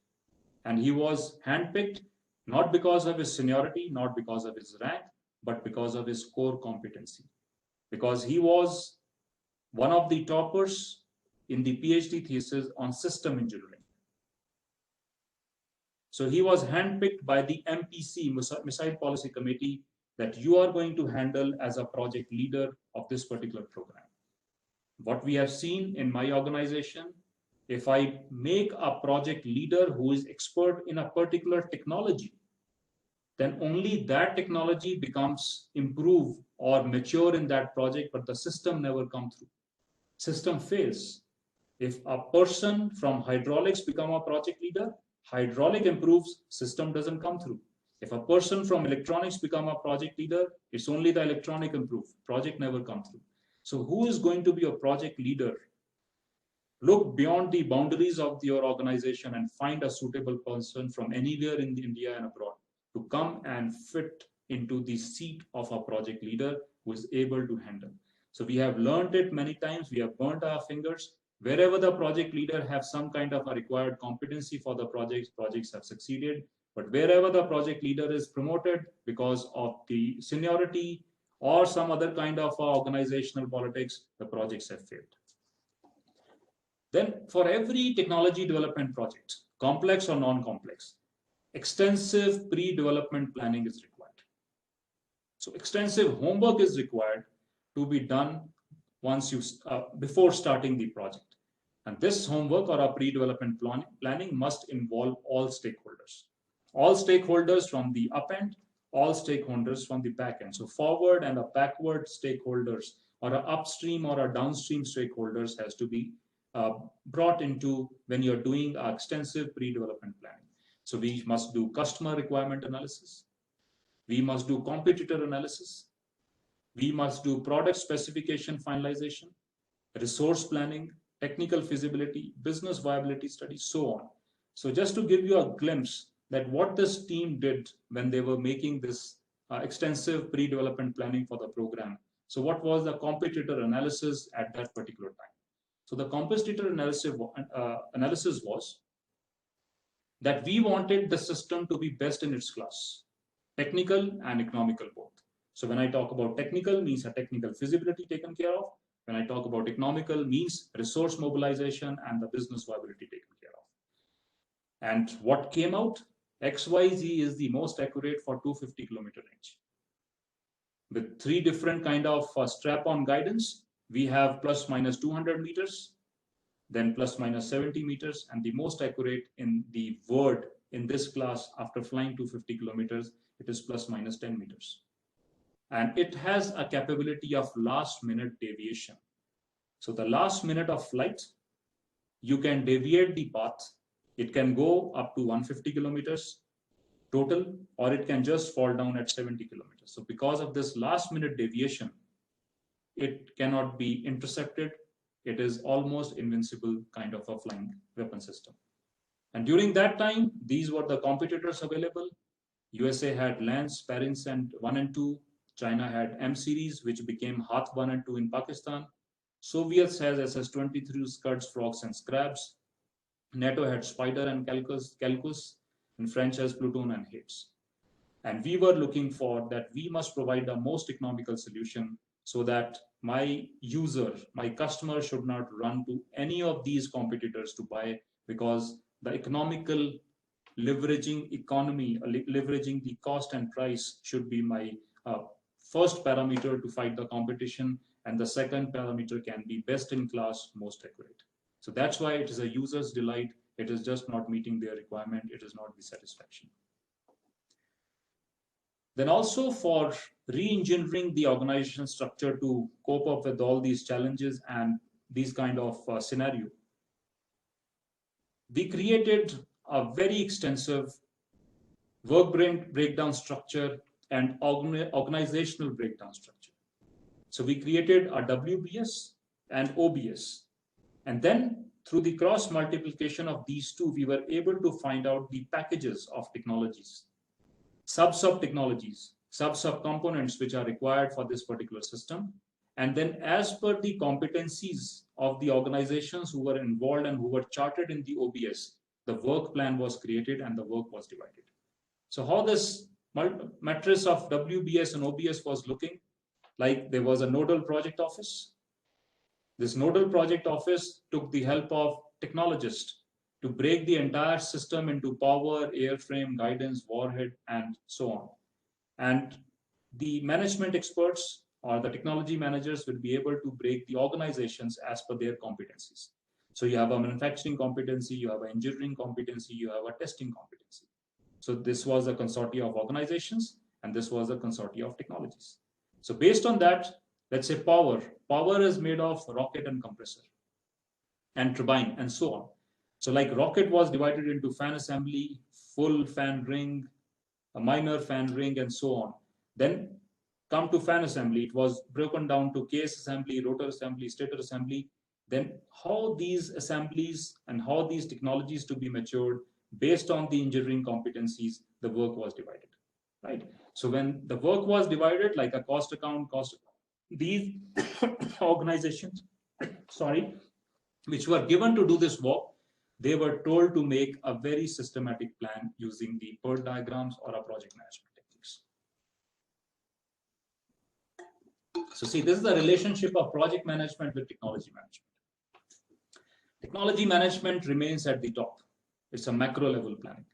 And he was handpicked not because of his seniority, not because of his rank, but because of his core competency. Because he was one of the toppers in the PhD thesis on system engineering. So he was handpicked by the MPC, Missile Policy Committee, that you are going to handle as a project leader of this particular program. What we have seen in my organization, if I make a project leader who is expert in a particular technology, then only that technology becomes improved or mature in that project, but the system never comes through. System fails. If a person from hydraulics become a project leader, hydraulic improves, system doesn't come through. If a person from electronics become a project leader, it's only the electronic improve, project never comes through. So who is going to be a project leader? Look beyond the boundaries of your organization and find a suitable person from anywhere in India and abroad to come and fit into the seat of a project leader who is able to handle. So we have learned it many times, we have burnt our fingers. Wherever the project leader have some kind of a required competency for the projects, projects have succeeded. But wherever the project leader is promoted because of the seniority or some other kind of organizational politics, the projects have failed. Then for every technology development project, complex or non-complex, extensive pre-development planning is required. So extensive homework is required to be done once you before starting the project. And this homework or a pre-development planning must involve all stakeholders. All stakeholders from the up end, all stakeholders from the back end. So forward and a backward stakeholders or a upstream or a downstream stakeholders has to be brought into when you're doing extensive pre-development planning. So we must do customer requirement analysis. We must do competitor analysis. We must do product specification finalization, resource planning, technical feasibility, business viability study, so on. So just to give you a glimpse that what this team did when they were making this extensive pre-development planning for the program. So what was the competitor analysis at that particular time? So the competitor analysis was that we wanted the system to be best in its class, technical and economical both. So when I talk about technical, means a technical feasibility taken care of. When I talk about economical, means resource mobilization and the business viability taken care of. And what came out? XYZ is the most accurate for 250-kilometer range. With 3 different kind of strap-on guidance, we have plus minus 200 meters, then plus minus 70 meters, and the most accurate in the world in this class after flying 250 kilometers, it is plus minus 10 meters. And it has a capability of last minute deviation. So the last minute of flight, you can deviate the path. It can go up to 150 kilometers total, or it can just fall down at 70 kilometers. So because of this last minute deviation, it cannot be intercepted. It is almost invincible kind of a flying weapon system. And during that time, these were the competitors available. USA had Lance, Parins and 1 and 2. China had M series, which became Hath 1 and 2 in Pakistan. Soviets has SS-23 Scuds, Frogs and Scrabs. NATO had Spider and Calcus, and French has Pluton and Hits. And we were looking for that we must provide the most economical solution so that my user, my customer should not run to any of these competitors to buy, because the economical leveraging economy, leveraging the cost and price should be my first parameter to fight the competition, and the second parameter can be best in class, most accurate. So that's why it is a user's delight. It is just not meeting their requirement. It is not the satisfaction. Then also for re-engineering the organization structure to cope up with all these challenges and these kind of scenario, we created a very extensive work breakdown structure and organizational breakdown structure. So we created a WBS and OBS. And then through the cross multiplication of these two, we were able to find out the packages of technologies, sub technologies, sub components which are required for this particular system. And then as per the competencies of the organizations who were involved and who were charted in the OBS, the work plan was created and the work was divided. So how this matrix of WBS and OBS was looking like, there was a nodal project office. This nodal project office took the help of technologists to break the entire system into power, airframe, guidance, warhead, and so on. And the management experts or the technology managers will be able to break the organizations as per their competencies. So you have a manufacturing competency, you have an engineering competency, you have a testing competency. So this was a consortium of organizations, and this was a consortium of technologies. So based on that, let's say power is made of rocket and compressor and turbine and so on. So like rocket was divided into fan assembly, full fan ring, a minor fan ring, and so on. Then come to fan assembly, it was broken down to case assembly, rotor assembly, stator assembly. Then how these assemblies and how these technologies to be matured based on the engineering competencies, the work was divided, right? So when the work was divided, like a cost account, these organizations, which were given to do this work, they were told to make a very systematic plan using the PERT diagrams or a project management techniques. So see, this is the relationship of project management with technology management. Technology management remains at the top. It's a macro level planning.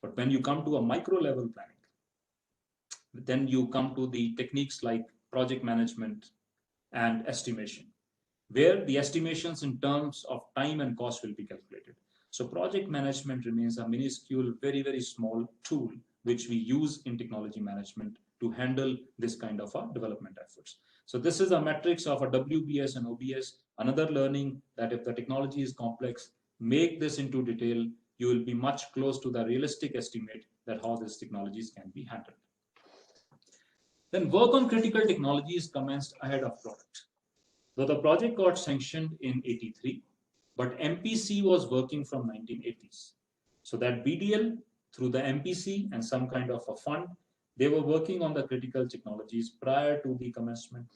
But when you come to a micro level planning, then you come to the techniques like project management and estimation, where the estimations in terms of time and cost will be calculated. So project management remains a minuscule, very, very small tool which we use in technology management to handle this kind of development efforts. So this is a matrix of a WBS and OBS. Another learning that if the technology is complex, make this into detail, you will be much close to the realistic estimate that how these technologies can be handled. Then work on critical technologies commenced ahead of product. Though the project got sanctioned in 83, but MPC was working from 1980s. So that BDL through the MPC and some kind of a fund, they were working on the critical technologies prior to the commencement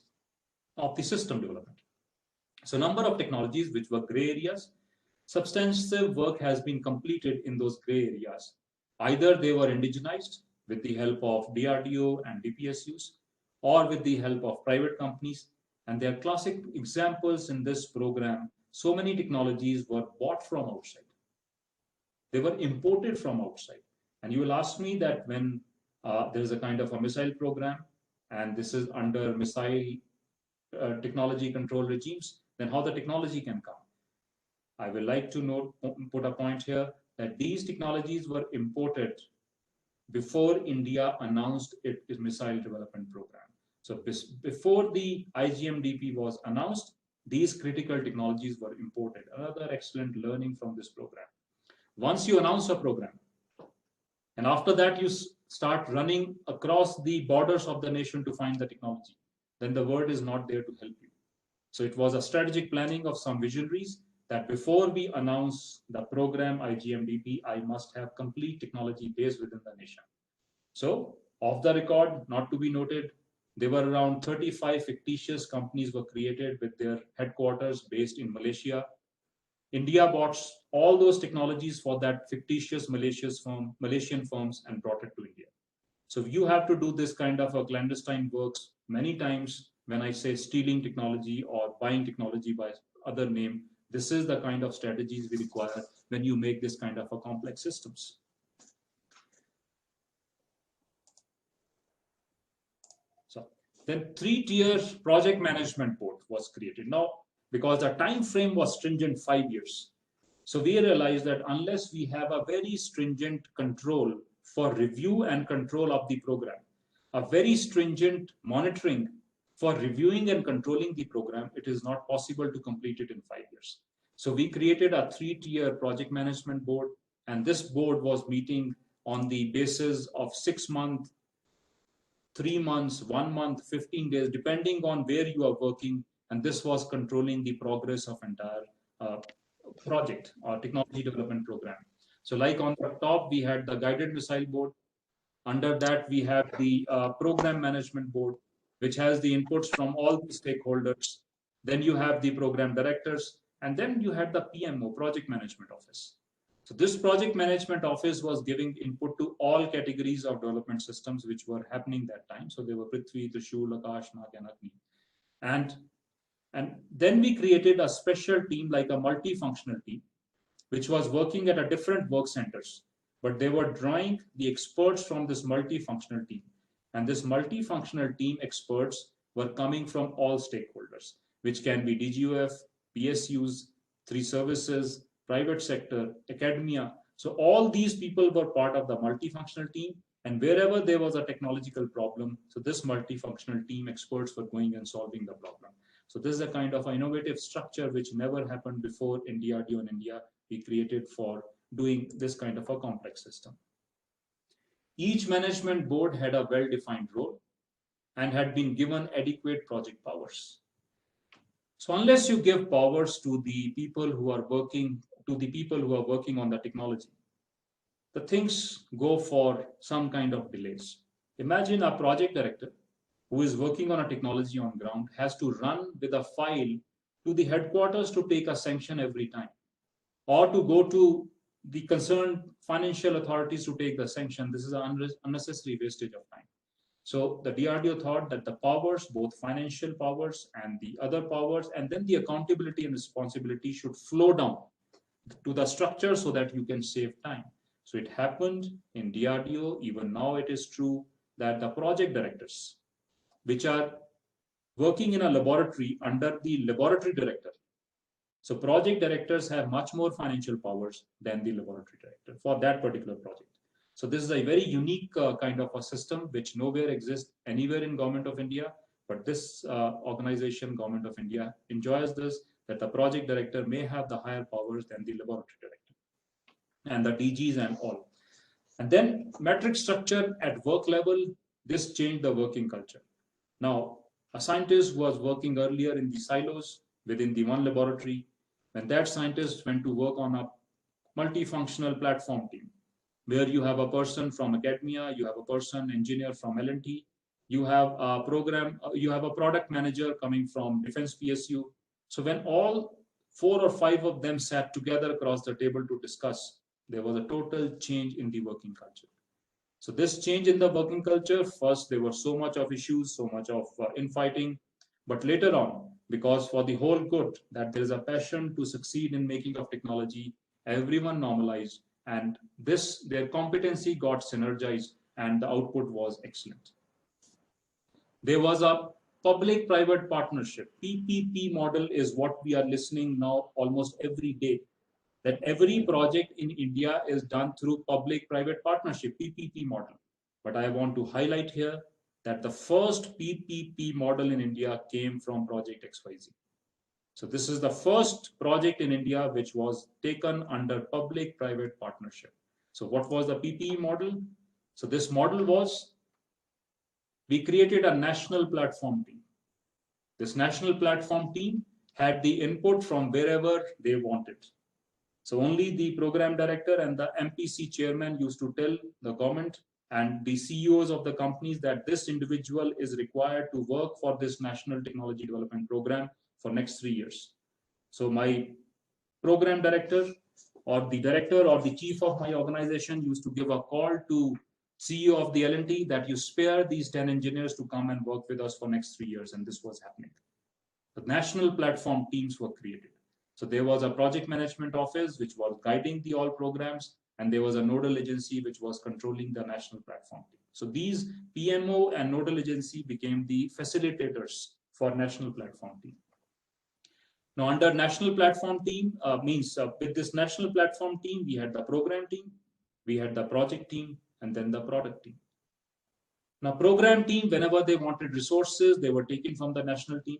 of the system development. So number of technologies which were gray areas, substantive work has been completed in those gray areas. Either they were indigenized with the help of DRDO and DPSUs, or with the help of private companies. And there are classic examples in this program. So many technologies were bought from outside. They were imported from outside. And you will ask me that when there is a kind of a missile program, and this is under missile technology control regimes, then how the technology can come? I will like to put a point here that these technologies were imported before India announced its missile development program. So before the IGMDP was announced, these critical technologies were imported. Another excellent learning from this program. Once you announce a program, and after that you start running across the borders of the nation to find the technology, then the world is not there to help you. So it was a strategic planning of some visionaries that before we announce the program IGMDP, I must have complete technology base within the nation. So off the record, not to be noted, there were around 35 fictitious companies were created with their headquarters based in Malaysia. India bought all those technologies for that fictitious Malaysian firms and brought it to India. So you have to do this kind of a clandestine works many times. When I say stealing technology or buying technology by other name, this is the kind of strategies we require when you make this kind of a complex systems. So then 3-tier project management board was created. Now, because the time frame was stringent 5 years. So we realized that unless we have a very stringent control for review and control of the program, a very stringent monitoring for reviewing and controlling the program, it is not possible to complete it in 5 years. So we created a 3-tier project management board, and this board was meeting on the basis of 6 months, 3 months, 1 month, 15 days, depending on where you are working. And this was controlling the progress of entire project or technology development program. So like on the top, we had the guided missile board. Under that, we have the program management board, which has the inputs from all the stakeholders. Then you have the program directors, and then you had the PMO, project management office. So this project management office was giving input to all categories of development systems which were happening that time. So they were Prithvi, Trishul, Akash, Nag, and Agni. And then we created a special team, like a multifunctional team, which was working at a different work centers, but they were drawing the experts from this multifunctional team. And this multifunctional team experts were coming from all stakeholders, which can be DGOF, PSUs, 3 services, private sector, academia. So all these people were part of the multifunctional team. And wherever there was a technological problem, so this multifunctional team experts were going and solving the problem. So this is a kind of innovative structure which never happened before in DRDO in India. We created for doing this kind of a complex system. Each management board had a well-defined role and had been given adequate project powers. So unless you give powers to the people who are working, on the technology, the things go for some kind of delays. Imagine a project director who is working on a technology on ground has to run with a file to the headquarters to take a sanction every time, or to go to the concerned financial authorities to take the sanction. This is an unnecessary wastage of time. So the DRDO thought that the powers, both financial powers and the other powers, and then the accountability and responsibility should flow down to the structure so that you can save time. So it happened in DRDO. Even now it is true that the project directors, which are working in a laboratory under the laboratory director. So project directors have much more financial powers than the laboratory director for that particular project. So this is a very unique kind of a system which nowhere exists anywhere in Government of India, but this organization, Government of India, enjoys this, that the project director may have the higher powers than the laboratory director and the DGs and all. And then metric structure at work level, this changed the working culture. Now, a scientist was working earlier in the silos within the one laboratory. When that scientist went to work on a multifunctional platform team, where you have a person from academia, you have a person engineer from L&T, you have a you have a product manager coming from Defense PSU. So when all 4 or 5 of them sat together across the table to discuss, there was a total change in the working culture. So this change in the working culture, first there were so much of issues, so much of infighting, but later on, because for the whole good, that there is a passion to succeed in making of technology, everyone normalized, and their competency got synergized, and the output was excellent. There was a public-private partnership. PPP model is what we are listening now almost every day. That every project in India is done through public-private partnership, PPP model. But I want to highlight here that the first PPP model in India came from Project XYZ. So this is the first project in India which was taken under public-private partnership. So what was the PPP model? So this model was, we created a national platform team. This national platform team had the input from wherever they wanted. So only the program director and the MPC chairman used to tell the government and the CEOs of the companies that this individual is required to work for this national technology development program for next 3 years. So my program director or the chief of my organization used to give a call to CEO of the L&T that you spare these 10 engineers to come and work with us for next 3 years, and this was happening. The national platform teams were created. So there was a project management office which was guiding the all programs, and there was a nodal agency which was controlling the national platform team. So these PMO and nodal agency became the facilitators for national platform team. Now under national platform team with this national platform team, we had the program team, we had the project team, and then the product team. Now program team, whenever they wanted resources, they were taken from the national team.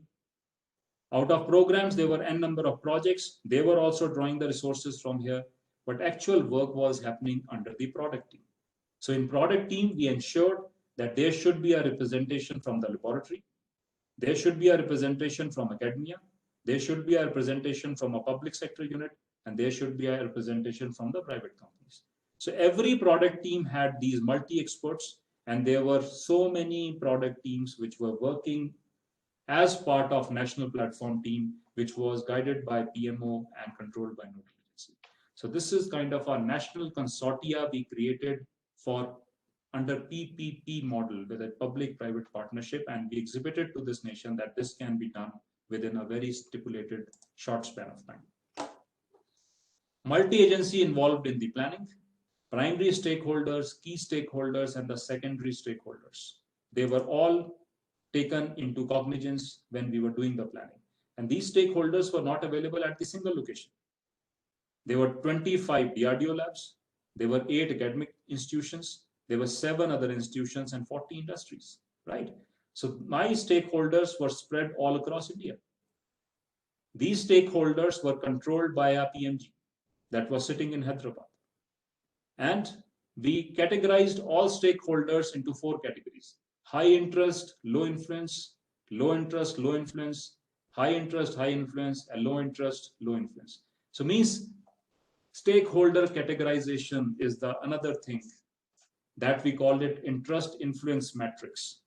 Out of programs, there were n number of projects. They were also drawing the resources from here, but actual work was happening under the product team. So in product team, we ensured that there should be a representation from the laboratory. There should be a representation from academia. There should be a representation from a public sector unit, and there should be a representation from the private companies. So every product team had these multi-experts, and there were so many product teams which were working as part of national platform team, which was guided by PMO and controlled by nodal agency. So this is kind of a national consortia we created for under PPP model with a public-private partnership, and we exhibited to this nation that this can be done within a very stipulated short span of time. Multi-agency involved in the planning, primary stakeholders, key stakeholders, and the secondary stakeholders. They were all taken into cognizance when we were doing the planning. And these stakeholders were not available at the single location. There were 25 DRDO labs, there were 8 academic institutions, there were 7 other institutions and 40 industries, right? So my stakeholders were spread all across India. These stakeholders were controlled by a PMG that was sitting in Hyderabad. And we categorized all stakeholders into 4 categories: high interest, low influence, low interest, low influence, high interest, high influence, and low interest, low influence. So means stakeholder categorization is the another thing that we called it interest influence matrix.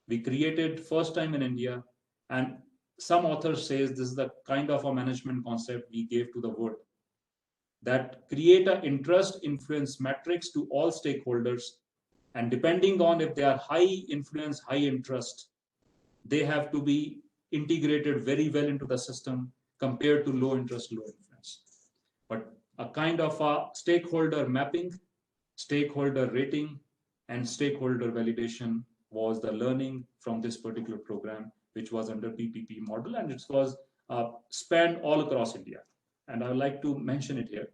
We created first time in India, and some authors says this is the kind of a management concept we gave to the world, that create an interest influence matrix to all stakeholders, and depending on if they are high influence, high interest, they have to be integrated very well into the system compared to low interest, low influence. But a kind of a stakeholder mapping, stakeholder rating, and stakeholder validation was the learning from this particular program, which was under PPP model, and it was spanned all across India. And I would like to mention it here.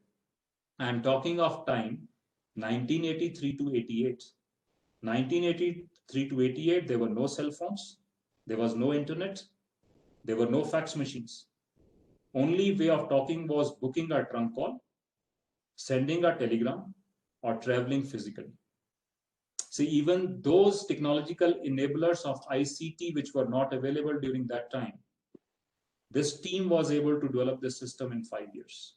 I'm talking of time 1983 to 88. 1983 to 88, there were no cell phones, there was no internet, there were no fax machines. Only way of talking was booking a trunk call, sending a telegram, or traveling physically. See, even those technological enablers of ICT which were not available during that time, this team was able to develop this system in 5 years.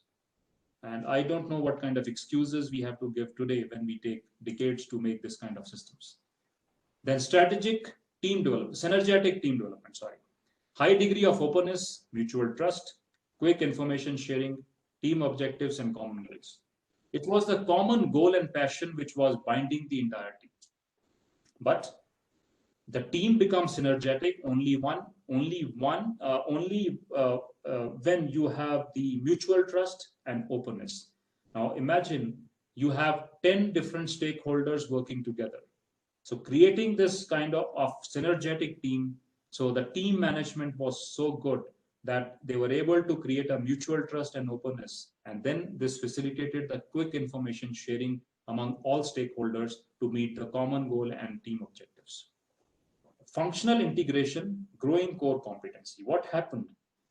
And I don't know what kind of excuses we have to give today when we take decades to make this kind of systems. Then synergetic team development, high degree of openness, mutual trust, quick information sharing, team objectives, and common goals. It was the common goal and passion which was binding the entire team. But the team becomes synergetic only when you have the mutual trust and openness. Now imagine you have 10 different stakeholders working together. So creating this kind of synergetic team, so the team management was so good that they were able to create a mutual trust and openness. And then this facilitated the quick information sharing among all stakeholders to meet the common goal and team objectives. Functional integration, growing core competency. What happened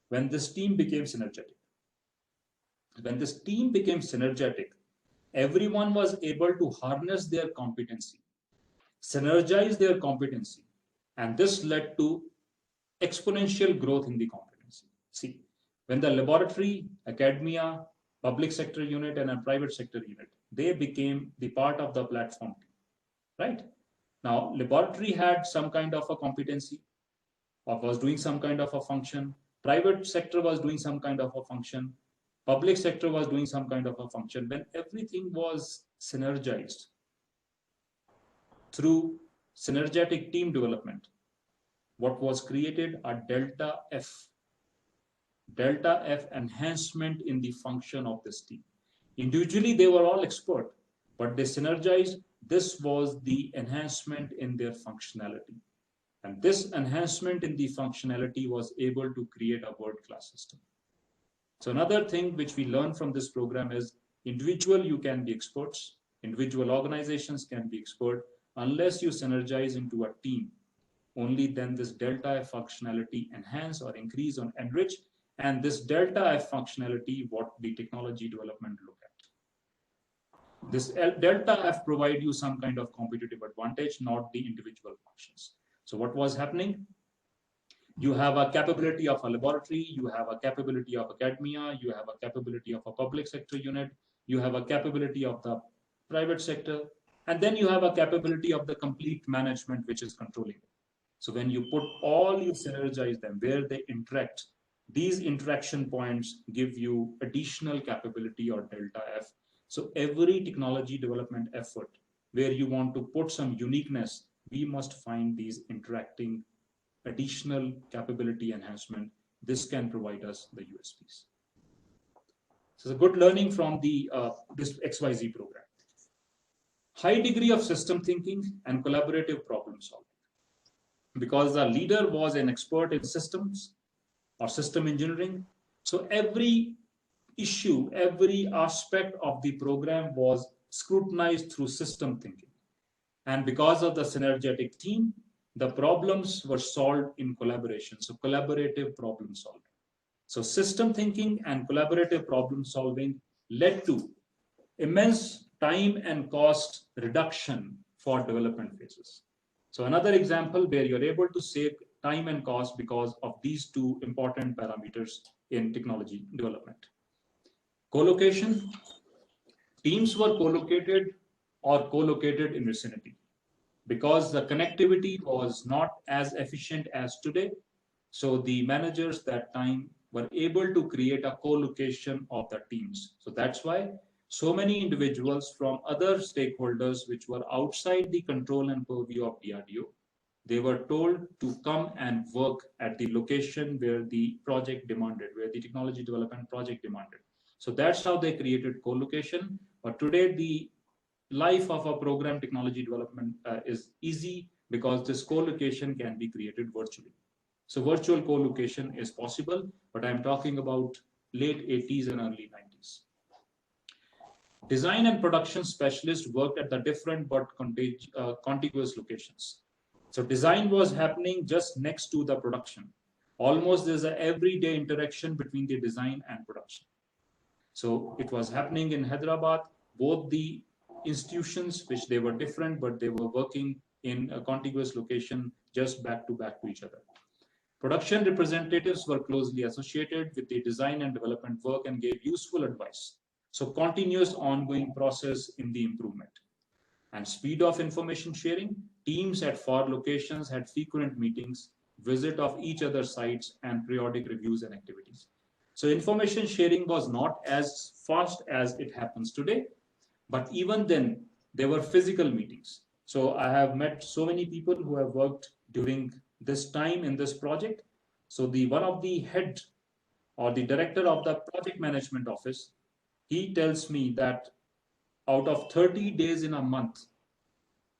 when this team became synergetic? When this team became synergetic, everyone was able to harness their competency, synergize their competency, and this led to exponential growth in the competency. See, when the laboratory, academia, public sector unit, and a private sector unit, they became the part of the platform team, right? Now, laboratory had some kind of a competency or was doing some kind of a function. Private sector was doing some kind of a function. Public sector was doing some kind of a function. When everything was synergized through synergetic team development, what was created? A delta F enhancement in the function of this team. Individually, they were all expert, but they synergized. This was the enhancement in their functionality. And this enhancement in the functionality was able to create a world-class system. So another thing which we learn from this program is individual, you can be experts. Individual organizations can be expert. Unless you synergize into a team, only then this delta F functionality enhance or increase or enrich. And this delta F functionality, what the technology development look at. This delta F provide you some kind of competitive advantage, not the individual functions. So what was happening? You have a capability of a laboratory, you have a capability of academia, you have a capability of a public sector unit, you have a capability of the private sector, and then you have a capability of the complete management which is controlling it. So when you put all, you synergize them where they interact, these interaction points give you additional capability or delta F. So every technology development effort where you want to put some uniqueness, we must find these interacting additional capability enhancement. This can provide us the USPs. So it's a good learning from the this XYZ program. High degree of system thinking and collaborative problem solving. Because the leader was an expert in systems or system engineering, so every issue, every aspect of the program was scrutinized through system thinking. And because of the synergetic team, the problems were solved in collaboration. So collaborative problem solving. So system thinking and collaborative problem solving led to immense time and cost reduction for development phases. So another example where you're able to save time and cost because of these two important parameters in technology development. Co-location, teams were co-located or co-located in vicinity because the connectivity was not as efficient as today. So the managers that time were able to create a co-location of the teams. So that's why so many individuals from other stakeholders which were outside the control and purview of DRDO, they were told to come and work at the location where the project demanded, where the technology development project demanded. So that's how they created co-location. But today, the life of a program technology development is easy because this co-location can be created virtually. So virtual co-location is possible, but I'm talking about late 80s and early 90s. Design and production specialists worked at the different but contiguous locations. So design was happening just next to the production. Almost there's an everyday interaction between the design and production. So it was happening in Hyderabad, both the institutions, which they were different, but they were working in a contiguous location, just back to each other. Production representatives were closely associated with the design and development work and gave useful advice. So continuous ongoing process in the improvement. And speed of information sharing, teams at far locations had frequent meetings, visit of each other's sites, and periodic reviews and activities. So information sharing was not as fast as it happens today, but even then there were physical meetings. So I have met so many people who have worked during this time in this project. So the one of the head or the director of the project management office, he tells me that out of 30 days in a month,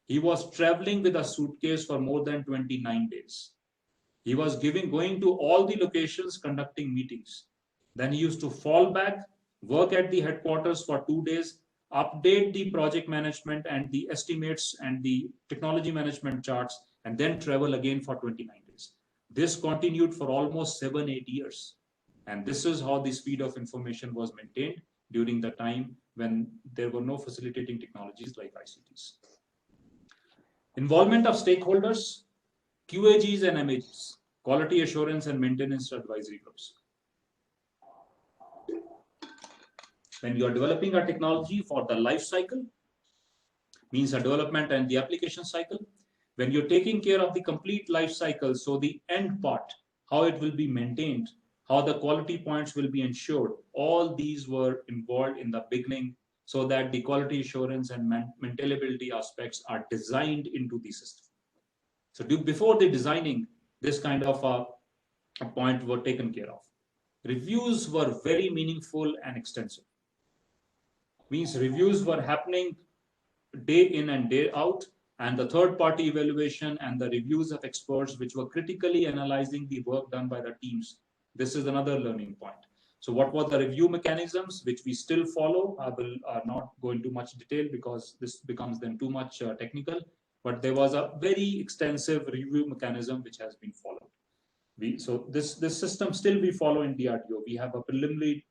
he was traveling with a suitcase for more than 29 days. He was going to all the locations, conducting meetings. Then he used to fall back, work at the headquarters for 2 days, update the project management and the estimates and the technology management charts, and then travel again for 29 days. This continued for almost 7-8 years. And this is how the speed of information was maintained during the time when there were no facilitating technologies like ICTs. Involvement of stakeholders, QAGs and MAGs, quality assurance and maintenance advisory groups. When you are developing a technology for the life cycle, means a development and the application cycle, when you're taking care of the complete life cycle, so the end part, how it will be maintained, how the quality points will be ensured, all these were involved in the beginning so that the quality assurance and maintainability aspects are designed into the system. So before the designing, this kind of a point were taken care of. Reviews were very meaningful and extensive. Means reviews were happening day in and day out, and the third-party evaluation and the reviews of experts which were critically analyzing the work done by the teams. This is another learning point. So what were the review mechanisms which we still follow? I will not go into much detail because this becomes then too much technical, but there was a very extensive review mechanism which has been followed. So this system still we follow in DRDO. We have a preliminary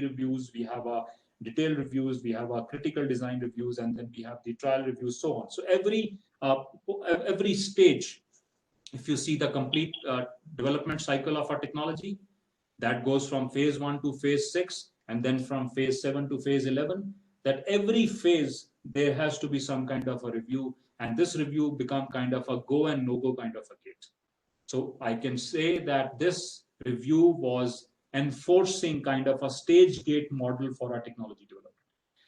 reviews, we have a detailed reviews, we have a critical design reviews, and then we have the trial reviews, so on. So every stage, if you see the complete development cycle of a technology, that goes from phase 1 to phase 6, and then from phase 7 to phase 11, that every phase there has to be some kind of a review, and this review become kind of a go and no-go kind of a gate. So I can say that this review was enforcing kind of a stage gate model for our technology development.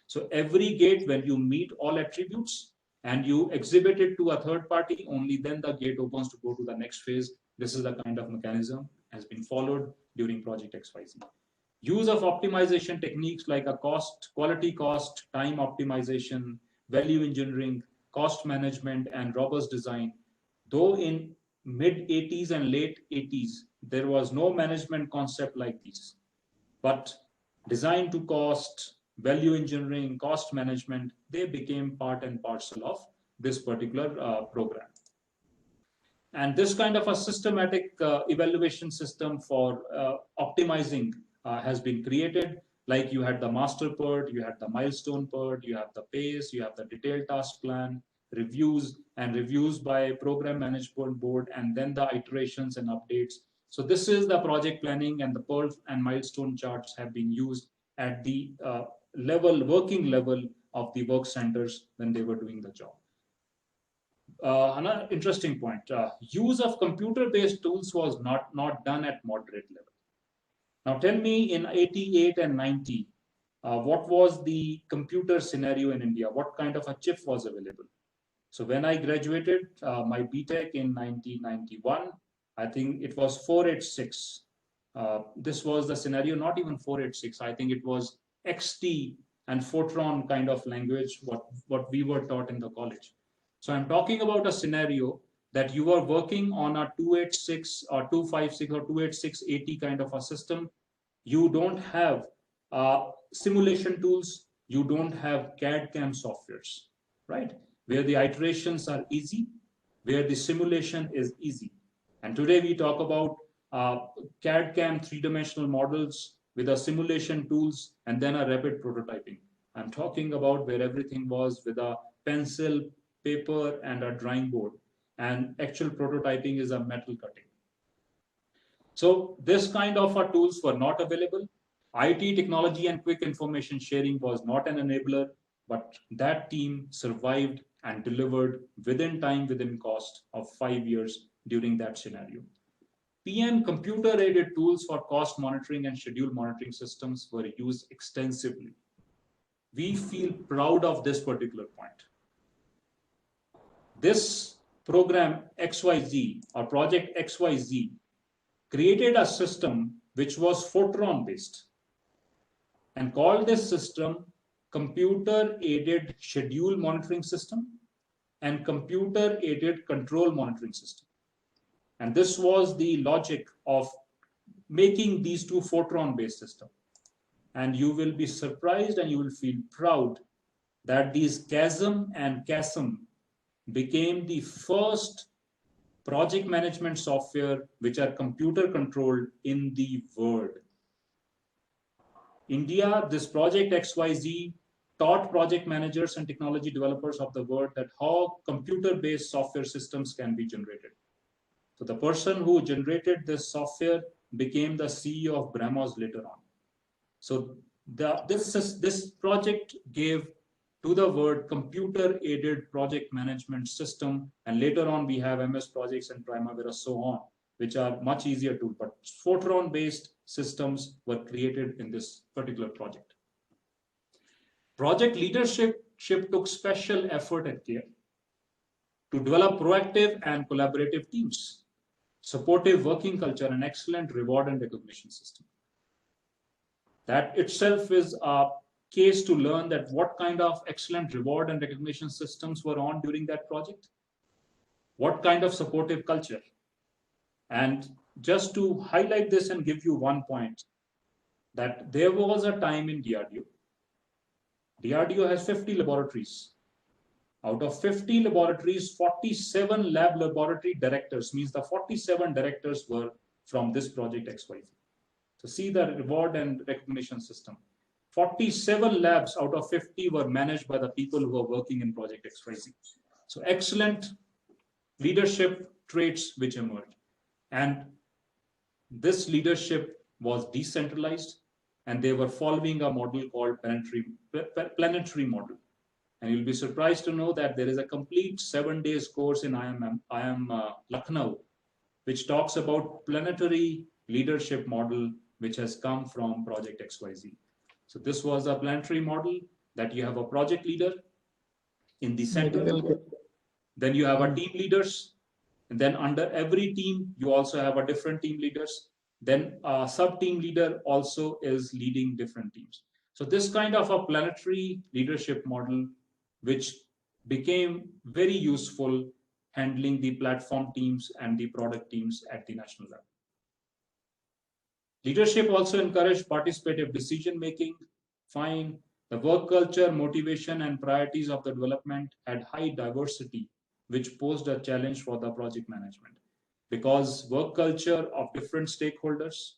So every gate, when you meet all attributes and you exhibit it to a third party, only then the gate opens to go to the next phase. This is the kind of mechanism has been followed during Project XYZ. Use of optimization techniques like a quality cost, time optimization, value engineering, cost management, and robust design. Though in mid-80s and late 80s, there was no management concept like these. But design to cost, value engineering, cost management, they became part and parcel of this particular program. And this kind of a systematic evaluation system for optimizing has been created. Like you had the master PERT, you had the milestone PERT, you have the PACE, you have the detailed task plan, reviews by program management board, and then the iterations and updates. So this is the project planning, and the PERT and milestone charts have been used at the working level of the work centers when they were doing the job. Another interesting point, use of computer-based tools was not done at moderate level. Now tell me, in 88 and 90, what was the computer scenario in India? What kind of a chip was available? So when I graduated my BTech in 1991, I think it was 486. This was the scenario, not even 486. I think it was XT and Fortran kind of language, what we were taught in the college. So I'm talking about a scenario that you are working on a 286 or 256 or 28680 kind of a system. You don't have simulation tools. You don't have CAD/CAM softwares, right? Where the iterations are easy, where the simulation is easy. And today we talk about CAD/CAM three-dimensional models with a simulation tools and then a rapid prototyping. I'm talking about where everything was with a pencil, paper, and a drawing board, and actual prototyping is a metal cutting. So this kind of tools were not available. IT technology and quick information sharing was not an enabler, but that team survived and delivered within time, within cost of 5 years during that scenario. PM computer-aided tools for cost monitoring and schedule monitoring systems were used extensively. We feel proud of this particular point. This program XYZ or project XYZ created a system which was Fortran based and called this system computer aided schedule monitoring system and computer aided control monitoring system. And this was the logic of making these two Fortran based systems. And you will be surprised and you will feel proud that these CASM and CASM became the first project management software which are computer controlled in the world. India, this project XYZ taught project managers and technology developers of the world that how computer-based software systems can be generated. So the person who generated this software became the CEO of Brahmos later on. So this project gave to the word computer-aided project management system, and later on we have MS Projects and Primavera, so on, which are much easier to, but Fortran-based systems were created in this particular project. Project leadership took special effort and care to develop proactive and collaborative teams, supportive working culture, and excellent reward and recognition system. That itself is a case to learn that what kind of excellent reward and recognition systems were on during that project, what kind of supportive culture. And just to highlight this and give you one point, that there was a time in DRDO. DRDO has 50 laboratories. Out of 50 laboratories, 47 lab laboratory directors, means the 47 directors were from this project XYZ. So see the reward and recognition system. 47 labs out of 50 were managed by the people who are working in project XYZ. So excellent leadership traits which emerged. And this leadership was decentralized, and they were following a model called planetary model. And you'll be surprised to know that there is a complete 7 days course in IIM Lucknow, which talks about planetary leadership model, which has come from project XYZ. So this was a planetary model that you have a project leader in the center. Then you have a team leaders. And then under every team, you also have a different team leaders. Then a sub-team leader also is leading different teams. So this kind of a planetary leadership model, which became very useful handling the platform teams and the product teams at the national level. Leadership also encouraged participative decision-making. Fine. The work culture, motivation, and priorities of the development had high diversity, which posed a challenge for the project management. Because work culture of different stakeholders,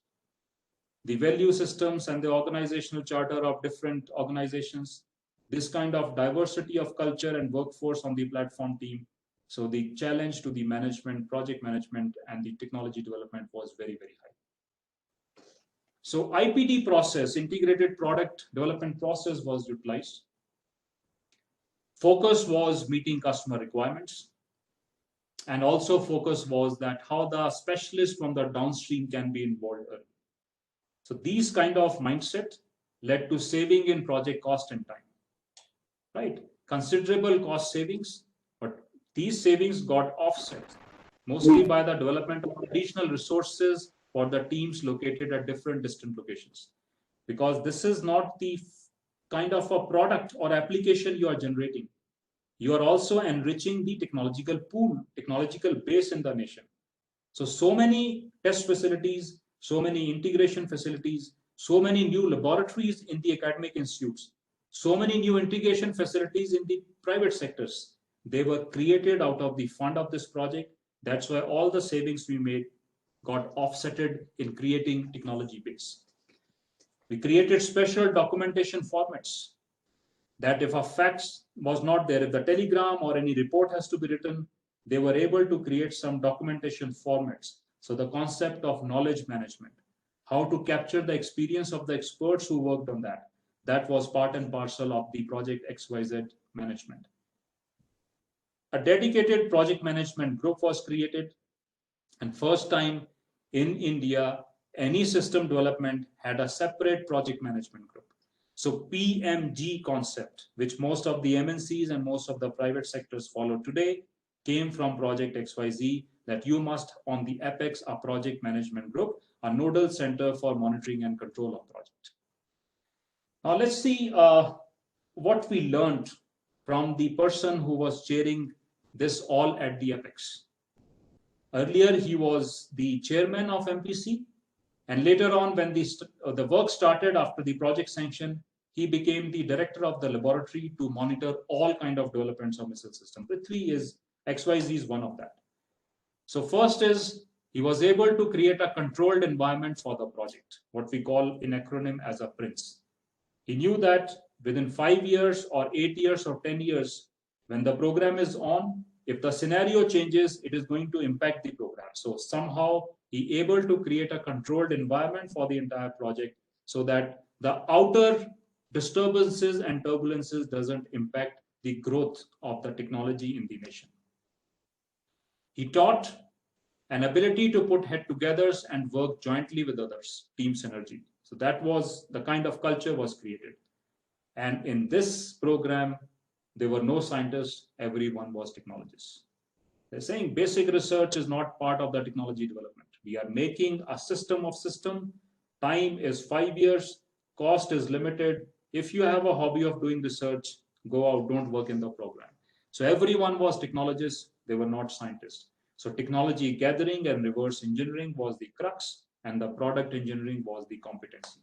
the value systems and the organizational charter of different organizations, this kind of diversity of culture and workforce on the platform team. So the challenge to the management, project management, and the technology development was very, very high. So IPD process, integrated product development process, was utilized. Focus was meeting customer requirements. And also focus was that how the specialists from the downstream can be involved early. So these kind of mindset led to saving in project cost and time, right? Considerable cost savings, but these savings got offset mostly by the development of additional resources for the teams located at different distant locations. Because this is not the kind of a product or application you are generating. You are also enriching the technological pool, technological base in the nation. So many test facilities, so many integration facilities, so many new laboratories in the academic institutes, so many new integration facilities in the private sectors. They were created out of the fund of this project. That's why all the savings we made got offsetted in creating technology base. We created special documentation formats that if a fax was not there, if the telegram or any report has to be written, they were able to create some documentation formats. So the concept of knowledge management, how to capture the experience of the experts who worked on that. That was part and parcel of the project XYZ management. A dedicated project management group was created, and first time in India, any system development had a separate project management group. So PMG concept, which most of the MNCs and most of the private sectors follow today, came from Project XYZ, that you must, on the Apex, a project management group, a nodal center for monitoring and control of project. Now let's see what we learned from the person who was chairing this all at the Apex. Earlier, he was the chairman of MPC, and later on, when the work started after the project sanction, he became the director of the laboratory to monitor all kind of developments of missile system. Prithvi is, XYZ is one of that. So first is, he was able to create a controlled environment for the project, what we call in acronym as a PRINCE. He knew that within 5 years or 8 years or 10 years, when the program is on, if the scenario changes, it is going to impact the program. So somehow he able to create a controlled environment for the entire project so that the outer disturbances and turbulences doesn't impact the growth of the technology in the nation. He taught an ability to put head together and work jointly with others, team synergy. So that was the kind of culture was created. And in this program, there were no scientists, everyone was technologists. They're saying basic research is not part of the technology development. We are making a system of system. Time is 5 years, cost is limited. If you have a hobby of doing research, go out, don't work in the program. So everyone was technologists, they were not scientists. So technology gathering and reverse engineering was the crux, and the product engineering was the competency.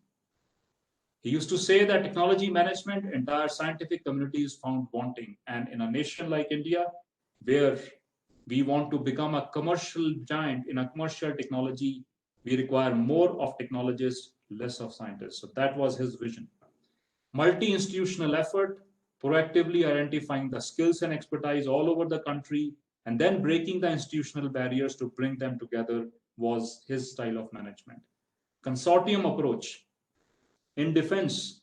He used to say that technology management, entire scientific community is found wanting. And in a nation like India, where we want to become a commercial giant in a commercial technology, we require more of technologists, less of scientists. So that was his vision. Multi-institutional effort, proactively identifying the skills and expertise all over the country, and then breaking the institutional barriers to bring them together was his style of management. Consortium approach. In defense,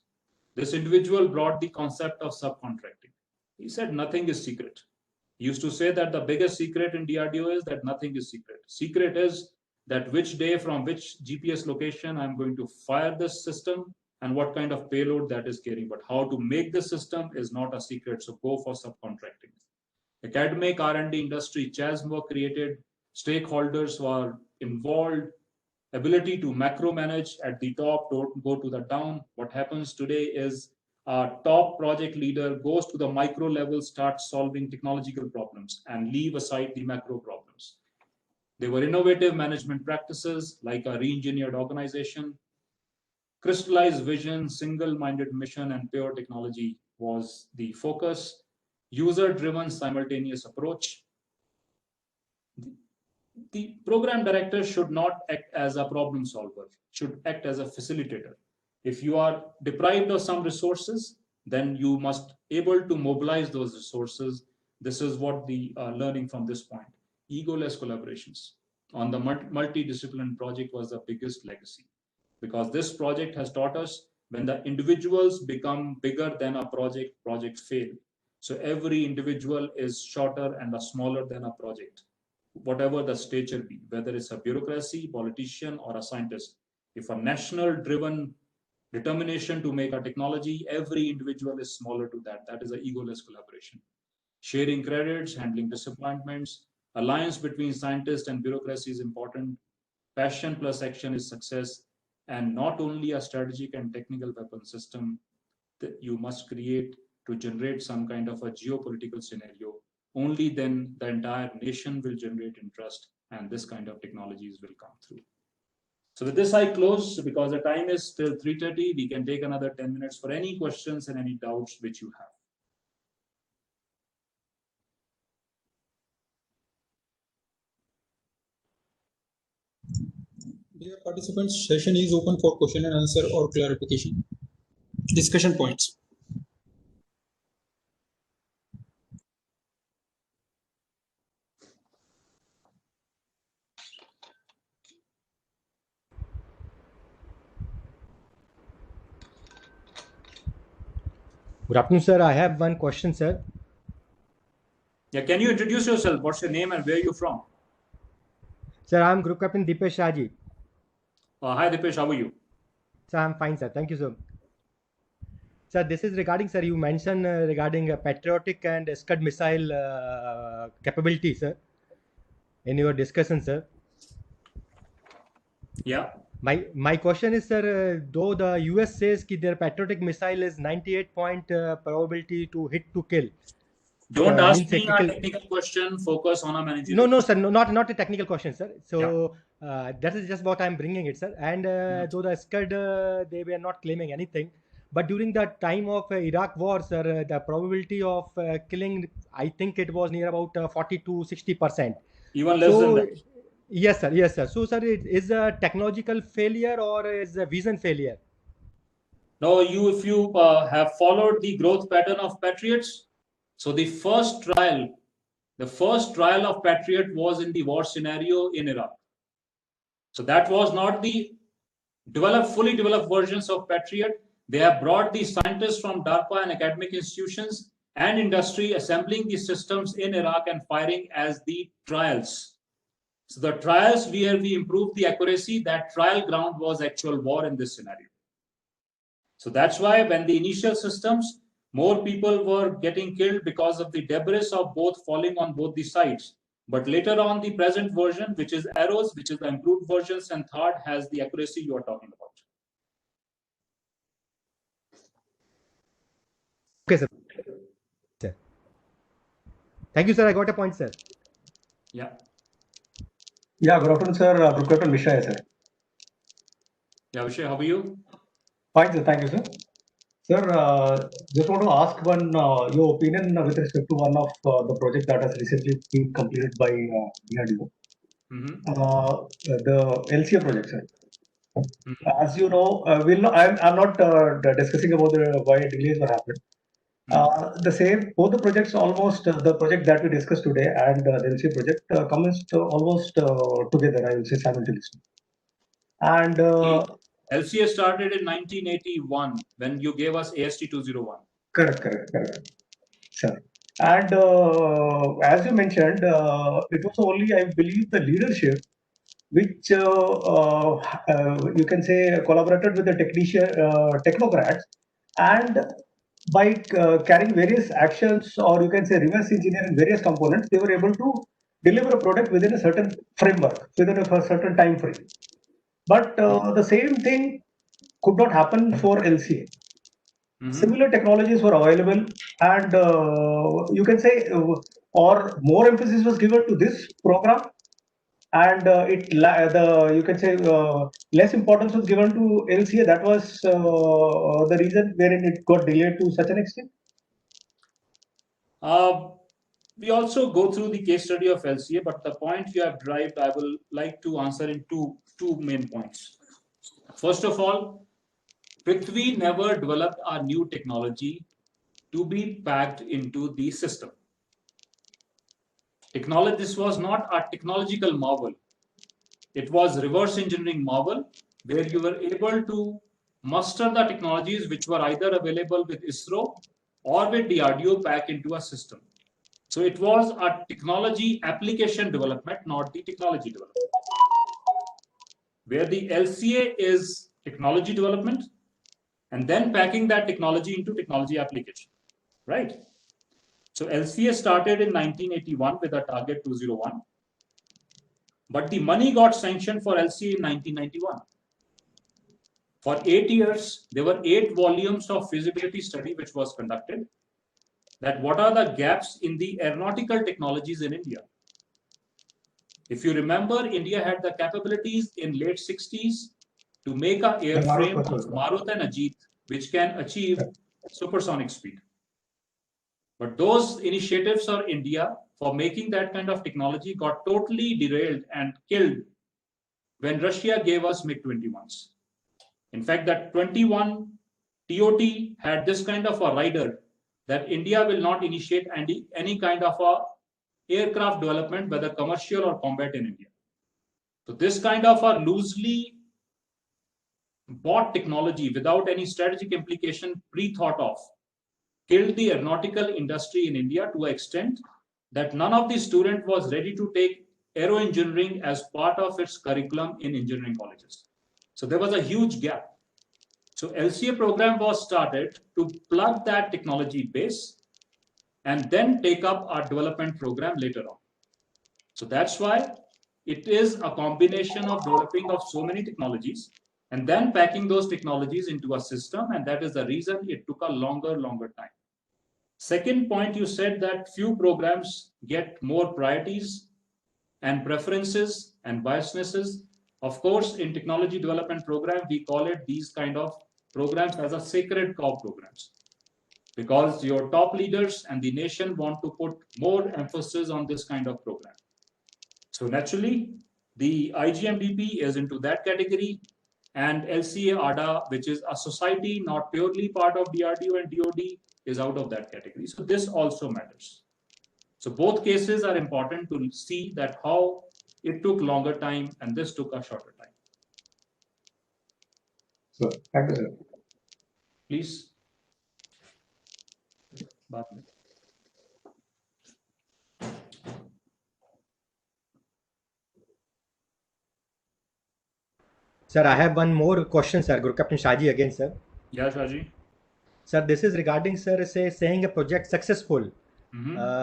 this individual brought the concept of subcontracting. He said nothing is secret. He used to say that the biggest secret in DRDO is that nothing is secret. Secret is that which day from which GPS location I'm going to fire this system and what kind of payload that is carrying. But how to make the system is not a secret, so go for subcontracting. Academic R&D industry chasm were created, stakeholders were involved, ability to macro manage at the top, don't go to the down. What happens today is a top project leader goes to the micro level, starts solving technological problems and leave aside the macro problems. There were innovative management practices like a re-engineered organization, crystallized vision, single-minded mission, and pure technology was the focus. User-driven simultaneous approach. The program director should not act as a problem solver, should act as a facilitator. If you are deprived of some resources, then you must able to mobilize those resources. This is what the learning from this point. Egoless collaborations on the multidisciplinary project was the biggest legacy, because this project has taught us when the individuals become bigger than a project, projects fail. So every individual is shorter and smaller than a project, whatever the stature be, whether it's a bureaucracy, politician, or a scientist. If a national driven determination to make a technology, every individual is smaller to that. That is an egoless collaboration. Sharing credits, handling disappointments, alliance between scientists and bureaucracy is important. Passion plus action is success, and not only a strategic and technical weapon system that you must create to generate some kind of a geopolitical scenario. Only then the entire nation will generate interest, and this kind of technologies will come through. So with this, I close because the time is still 3:30. We can take another 10 minutes for any questions and any doubts which you have. Dear participants, session is open for question and answer or clarification. Discussion points. Good afternoon, sir. I have one question, sir. Yeah, can you introduce yourself? What's your name and where are you from? Sir, I'm Group Captain Deepesh Raji. Hi, Dipesh, how are you? Sir, I'm fine, sir. Thank you, sir. Sir, this is regarding, sir, you mentioned regarding patriotic and Scud missile capability, sir, in your discussion, sir. Yeah. My question is, sir, though the US says that their patriotic missile is 98 point probability to hit to kill. Don't ask means me a technical. technical question. Focus on a managerial. No, no, sir, no, not a technical question, sir. So that is just what I'm bringing it, sir. And though the Scud, they were not claiming anything, but during the time of Iraq war, sir, the probability of killing, I think it was near about 40 to 60%. Even less than that. Yes, sir. Yes, sir. So, sir, it is a technological failure or is a vision failure? No, if you have followed the growth pattern of Patriots, so the first trial of Patriot was in the war scenario in Iraq. So that was not the fully developed versions of Patriot. They have brought the scientists from DARPA and academic institutions and industry assembling the systems in Iraq and firing as the trials. So the trials where we improved the accuracy, that trial ground was actual war in this scenario. So that's why when the initial systems, more people were getting killed because of the debris of both falling on both the sides. But later on, the present version, which is Arrows, which is the improved versions, and THAAD has the accuracy you are talking about. Okay, sir. Thank you, sir. I got a point, sir. Yeah. Yeah, good afternoon, sir. Group Captain Vishaya, sir. Yeah, Vishaya, how are you? Fine, sir. Thank you, sir. Sir, just want to ask your opinion with respect to one of the project that has recently been completed by DRDO. The LCA project, sir. As you know, I'm not discussing about why delays were happening. Both the projects almost, the project that we discussed today and the LCA project commenced almost together, I will say simultaneously. And LCA started in 1981 when you gave us AST 201. Correct. Sir. And as you mentioned, it was only, I believe, the leadership which you can say collaborated with the technocrats, and by carrying various actions, or you can say reverse engineering various components, they were able to deliver a product within a certain framework, within a certain time frame. But the same thing could not happen for LCA. Similar technologies were available, and you can say, or more emphasis was given to this program, and you can say less importance was given to LCA. That was the reason wherein it got delayed to such an extent. We also go through the case study of LCA, but the point you have derived, I will like to answer in two main points. First of all, Prithvi never developed a new technology to be packed into the system. This was not a technological marvel. It was reverse engineering marvel, where you were able to muster the technologies which were either available with ISRO or with DRDO pack into a system. So it was a technology application development, not the technology development. Where the LCA is technology development and then packing that technology into technology application, right? So LCA started in 1981 with a target 201, but the money got sanctioned for LCA in 1991. For 8 years, there were 8 volumes of feasibility study which was conducted, that what are the gaps in the aeronautical technologies in India. If you remember, India had the capabilities in late 60s to make an airframe of Marut and Ajit, which can achieve supersonic speed. But those initiatives for India for making that kind of technology got totally derailed and killed when Russia gave us MiG-21s. In fact, that 21 TOT had this kind of a rider that India will not initiate any kind of a aircraft development, whether commercial or combat, in India. So this kind of a loosely bought technology without any strategic implication pre-thought of killed the aeronautical industry in India to an extent that none of the student was ready to take aero engineering as part of its curriculum in engineering colleges. So there was a huge gap. So LCA program was started to plug that technology base and then take up our development program later on. So that's why it is a combination of developing of so many technologies and then packing those technologies into a system, and that is the reason it took a longer time. Second point, you said that few programs get more priorities and preferences and biasnesses. Of course, in technology development program, we call it these kind of programs as a sacred cow programs, because your top leaders and the nation want to put more emphasis on this kind of program. So naturally, the IGMDP is into that category, and LCA ADA, which is a society not purely part of DRDO and DOD, is out of that category. So this also matters. So both cases are important to see that how it took longer time and this took a shorter time. So, thank you, sir. Please. Sir, I have one more question, sir. Guru Captain Shaji again, sir. Yeah, Shaji. Sir, this is regarding, sir, saying a project successful.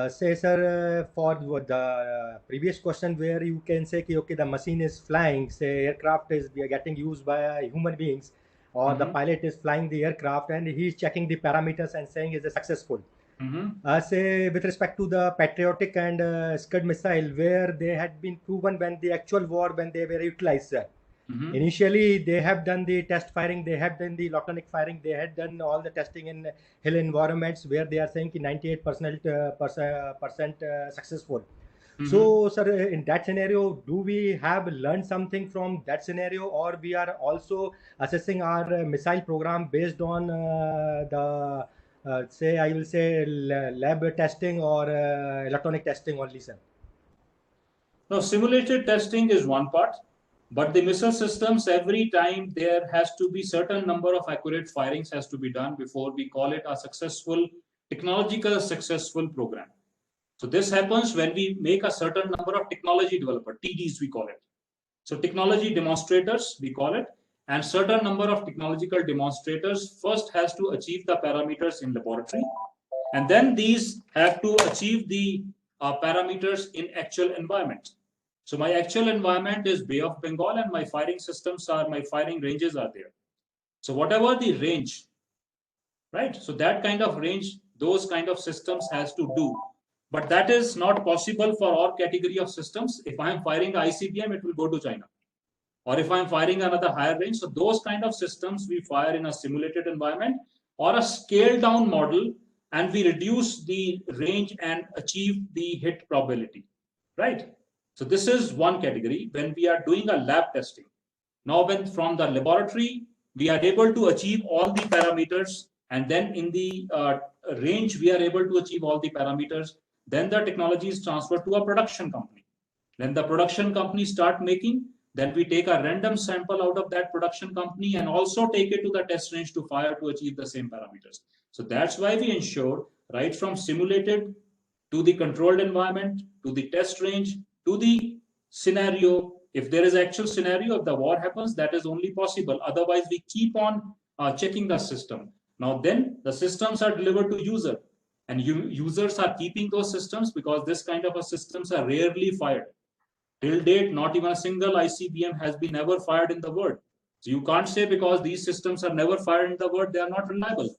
Say, sir, for the previous question where you can say, okay, the machine is flying, say aircraft is getting used by human beings, or the pilot is flying the aircraft and he's checking the parameters and saying is it successful. Say with respect to the patriotic and Scud missile, where they had been proven when the actual war, when they were utilized, sir. Initially, they have done the test firing, they have done the electronic firing, they had done all the testing in hill environments where they are saying 98% successful. So, sir, in that scenario, do we have learned something from that scenario, or we are also assessing our missile program based on the say, I will say, lab testing or electronic testing only, sir? No, simulated testing is one part. But the missile systems, every time there has to be certain number of accurate firings has to be done before we call it a successful, technological successful program. So this happens when we make a certain number of technology developer, TDs we call it. So technology demonstrators we call it, and certain number of technological demonstrators first has to achieve the parameters in laboratory, and then these have to achieve the parameters in actual environment. So my actual environment is Bay of Bengal, and my firing systems are, my firing ranges are there. So whatever the range, right? So that kind of range, those kind of systems has to do. But that is not possible for our category of systems. If I am firing ICBM, it will go to China. Or if I'm firing another higher range, so those kind of systems we fire in a simulated environment or a scaled down model, and we reduce the range and achieve the hit probability, right? So this is one category when we are doing a lab testing. Now, when from the laboratory, we are able to achieve all the parameters, and then in the range, we are able to achieve all the parameters. Then the technology is transferred to a production company. Then the production company start making, then we take a random sample out of that production company and also take it to the test range to fire to achieve the same parameters. So that's why we ensure right from simulated to the controlled environment, to the test range, to the scenario. If there is actual scenario, if the war happens, that is only possible. Otherwise, we keep on checking the system. Now, then the systems are delivered to user, and users are keeping those systems because this kind of a systems are rarely fired. Till date, not even a single ICBM has been ever fired in the world. So you can't say because these systems are never fired in the world, they are not reliable.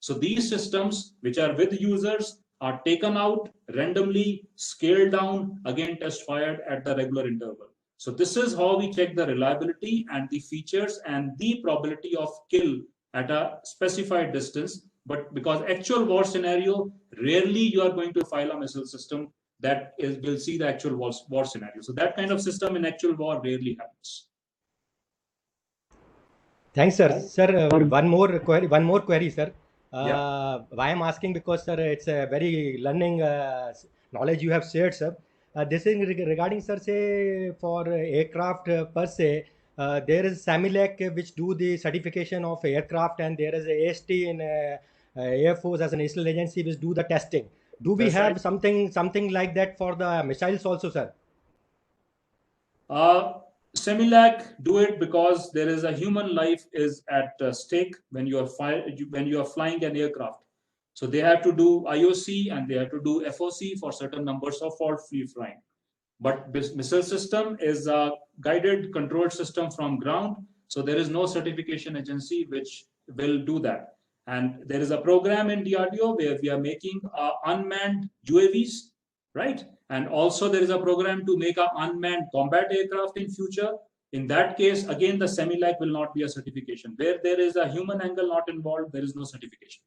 So these systems, which are with users, are taken out randomly, scaled down, again test fired at the regular interval. So this is how we check the reliability and the features and the probability of kill at a specified distance. But because actual war scenario, rarely you are going to file a missile system that will see the actual war scenario. So that kind of system in actual war rarely happens. Thanks, sir. Sir, one more query, sir. Why I'm asking, because sir, it's a very learning knowledge you have shared, sir. This is regarding, sir, say for aircraft per se, there is SAMILEC which do the certification of aircraft, and there is a AST in Air Force as a national agency which do the testing. Do we That's have right. something like that for the missiles also, sir? Semilac do it because there is a human life is at stake when you are flying an aircraft. So they have to do IOC and they have to do FOC for certain numbers of fault-free flying. But this missile system is a guided controlled system from ground. So there is no certification agency which will do that. And there is a program in DRDO where we are making unmanned UAVs, right? And also there is a program to make an unmanned combat aircraft in future. In that case, again, the Semilac will not be a certification. Where there is a human angle not involved, there is no certification.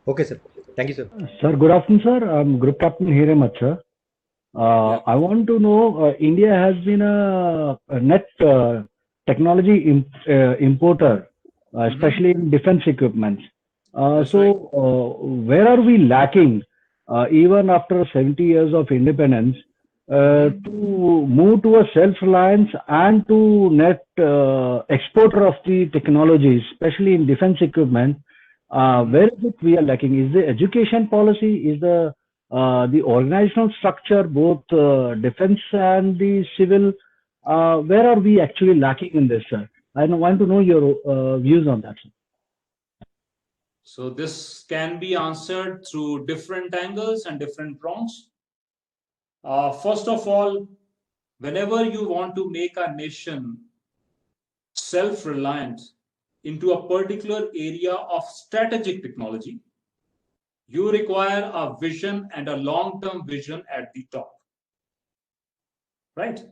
Okay, sir. Thank you, sir. Sir, good afternoon, sir. I'm Group Captain Hiremat, sir. I want to know, India has been a net technology importer, especially in defense equipment. So where are we lacking, even after 70 years of independence, to move to a self-reliance and to net exporter of the technologies, especially in defense equipment? Where is it we are lacking? Is the education policy, is the organizational structure, both defense and the civil, where are we actually lacking in this, sir? I want to know your views on that, sir. So this can be answered through different angles and different prongs. First of all, whenever you want to make a nation self-reliant into a particular area of strategic technology, you require a vision and a long-term vision at the top, right?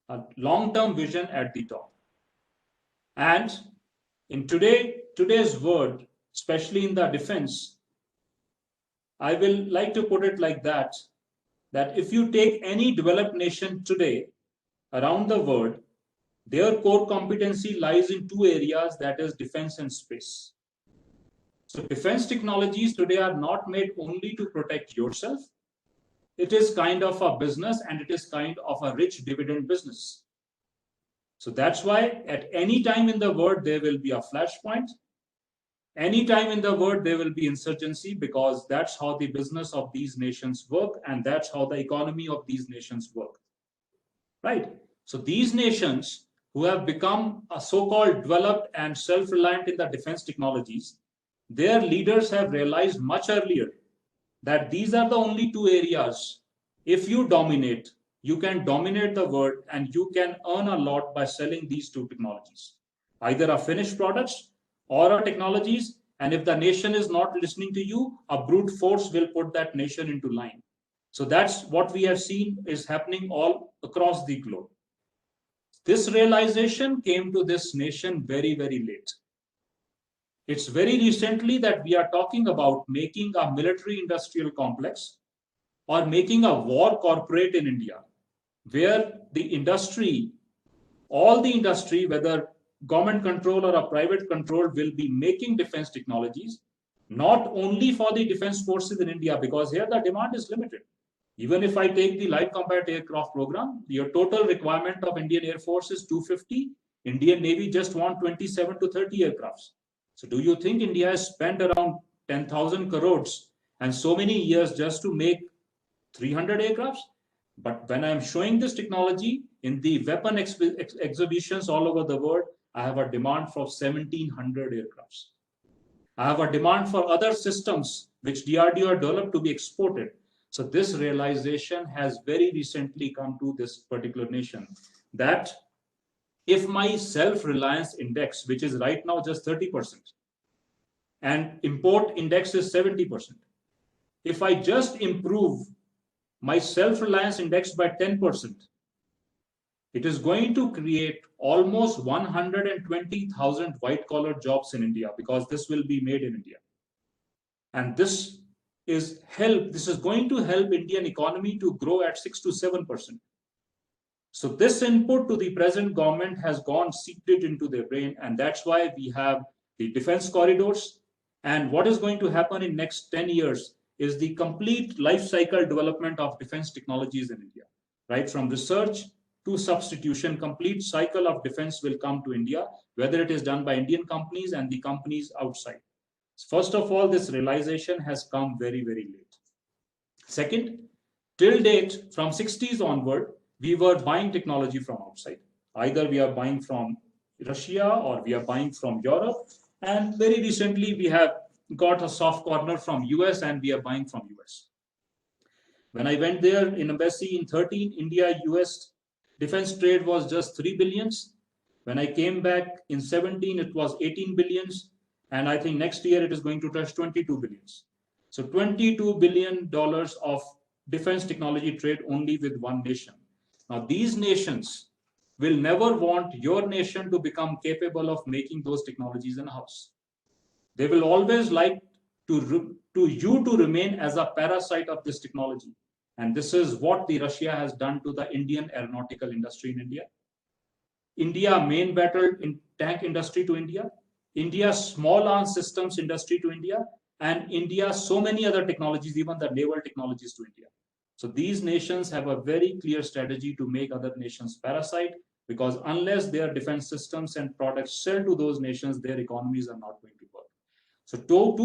A long-term vision at the top. And in today's world, especially in the defense, I will like to put it like that if you take any developed nation today around the world, their core competency lies in two areas, that is defense and space. So defense technologies today are not made only to protect yourself. It is kind of a business and it is kind of a rich dividend business. So that's why at any time in the world, there will be a flashpoint. Any time in the world, there will be insurgency, because that's how the business of these nations work and that's how the economy of these nations work, right? So these nations who have become a so-called developed and self-reliant in the defense technologies, their leaders have realized much earlier that these are the only two areas. If you dominate, you can dominate the world and you can earn a lot by selling these two technologies, either a finished products or a technologies. And if the nation is not listening to you, a brute force will put that nation into line. So that's what we have seen is happening all across the globe. This realization came to this nation very, very late. It's very recently that we are talking about making a military industrial complex or making a war corporate in India, where the industry, all the industry, whether government control or a private control, will be making defense technologies, not only for the defense forces in India, because here the demand is limited. Even if I take the light combat aircraft program, your total requirement of Indian Air Force is 250. Indian Navy just want 27 to 30 aircrafts. So do you think India has spent around 10,000 crores and so many years just to make 300 aircrafts? But when I'm showing this technology in the weapon exhibitions all over the world, I have a demand for 1,700 aircrafts. I have a demand for other systems which DRDO are developed to be exported. So this realization has very recently come to this particular nation, that if my self-reliance index, which is right now just 30%, and import index is 70%, if I just improve my self-reliance index by 10%, it is going to create almost 120,000 white-collar jobs in India, because this will be made in India. And this is going to help Indian economy to grow at 6 to 7%. So this input to the present government has gone seeped into their brain, and that's why we have the defense corridors. And what is going to happen in next 10 years is the complete life cycle development of defense technologies in India, right from research to substitution, complete cycle of defense will come to India, whether it is done by Indian companies and the companies outside. First of all, this realization has come very, very late. Second, till date, from 60s onward, we were buying technology from outside. Either we are buying from Russia or we are buying from Europe. And very recently, we have got a soft corner from US and we are buying from US. When I went there in embassy in 13, India-US defense trade was just 3 billions. When I came back in 17, it was 18 billions. And I think next year it is going to touch 22 billions. So $22 billion of defense technology trade only with one nation. Now, these nations will never want your nation to become capable of making those technologies in-house. They will always like you to remain as a parasite of this technology. And this is what the Russia has done to the Indian aeronautical industry in India. India main battle in tank industry to India, India small arms systems industry to India, and India so many other technologies, even the naval technologies to India. So these nations have a very clear strategy to make other nations parasite, because unless their defense systems and products sell to those nations, their economies are not going to work. So two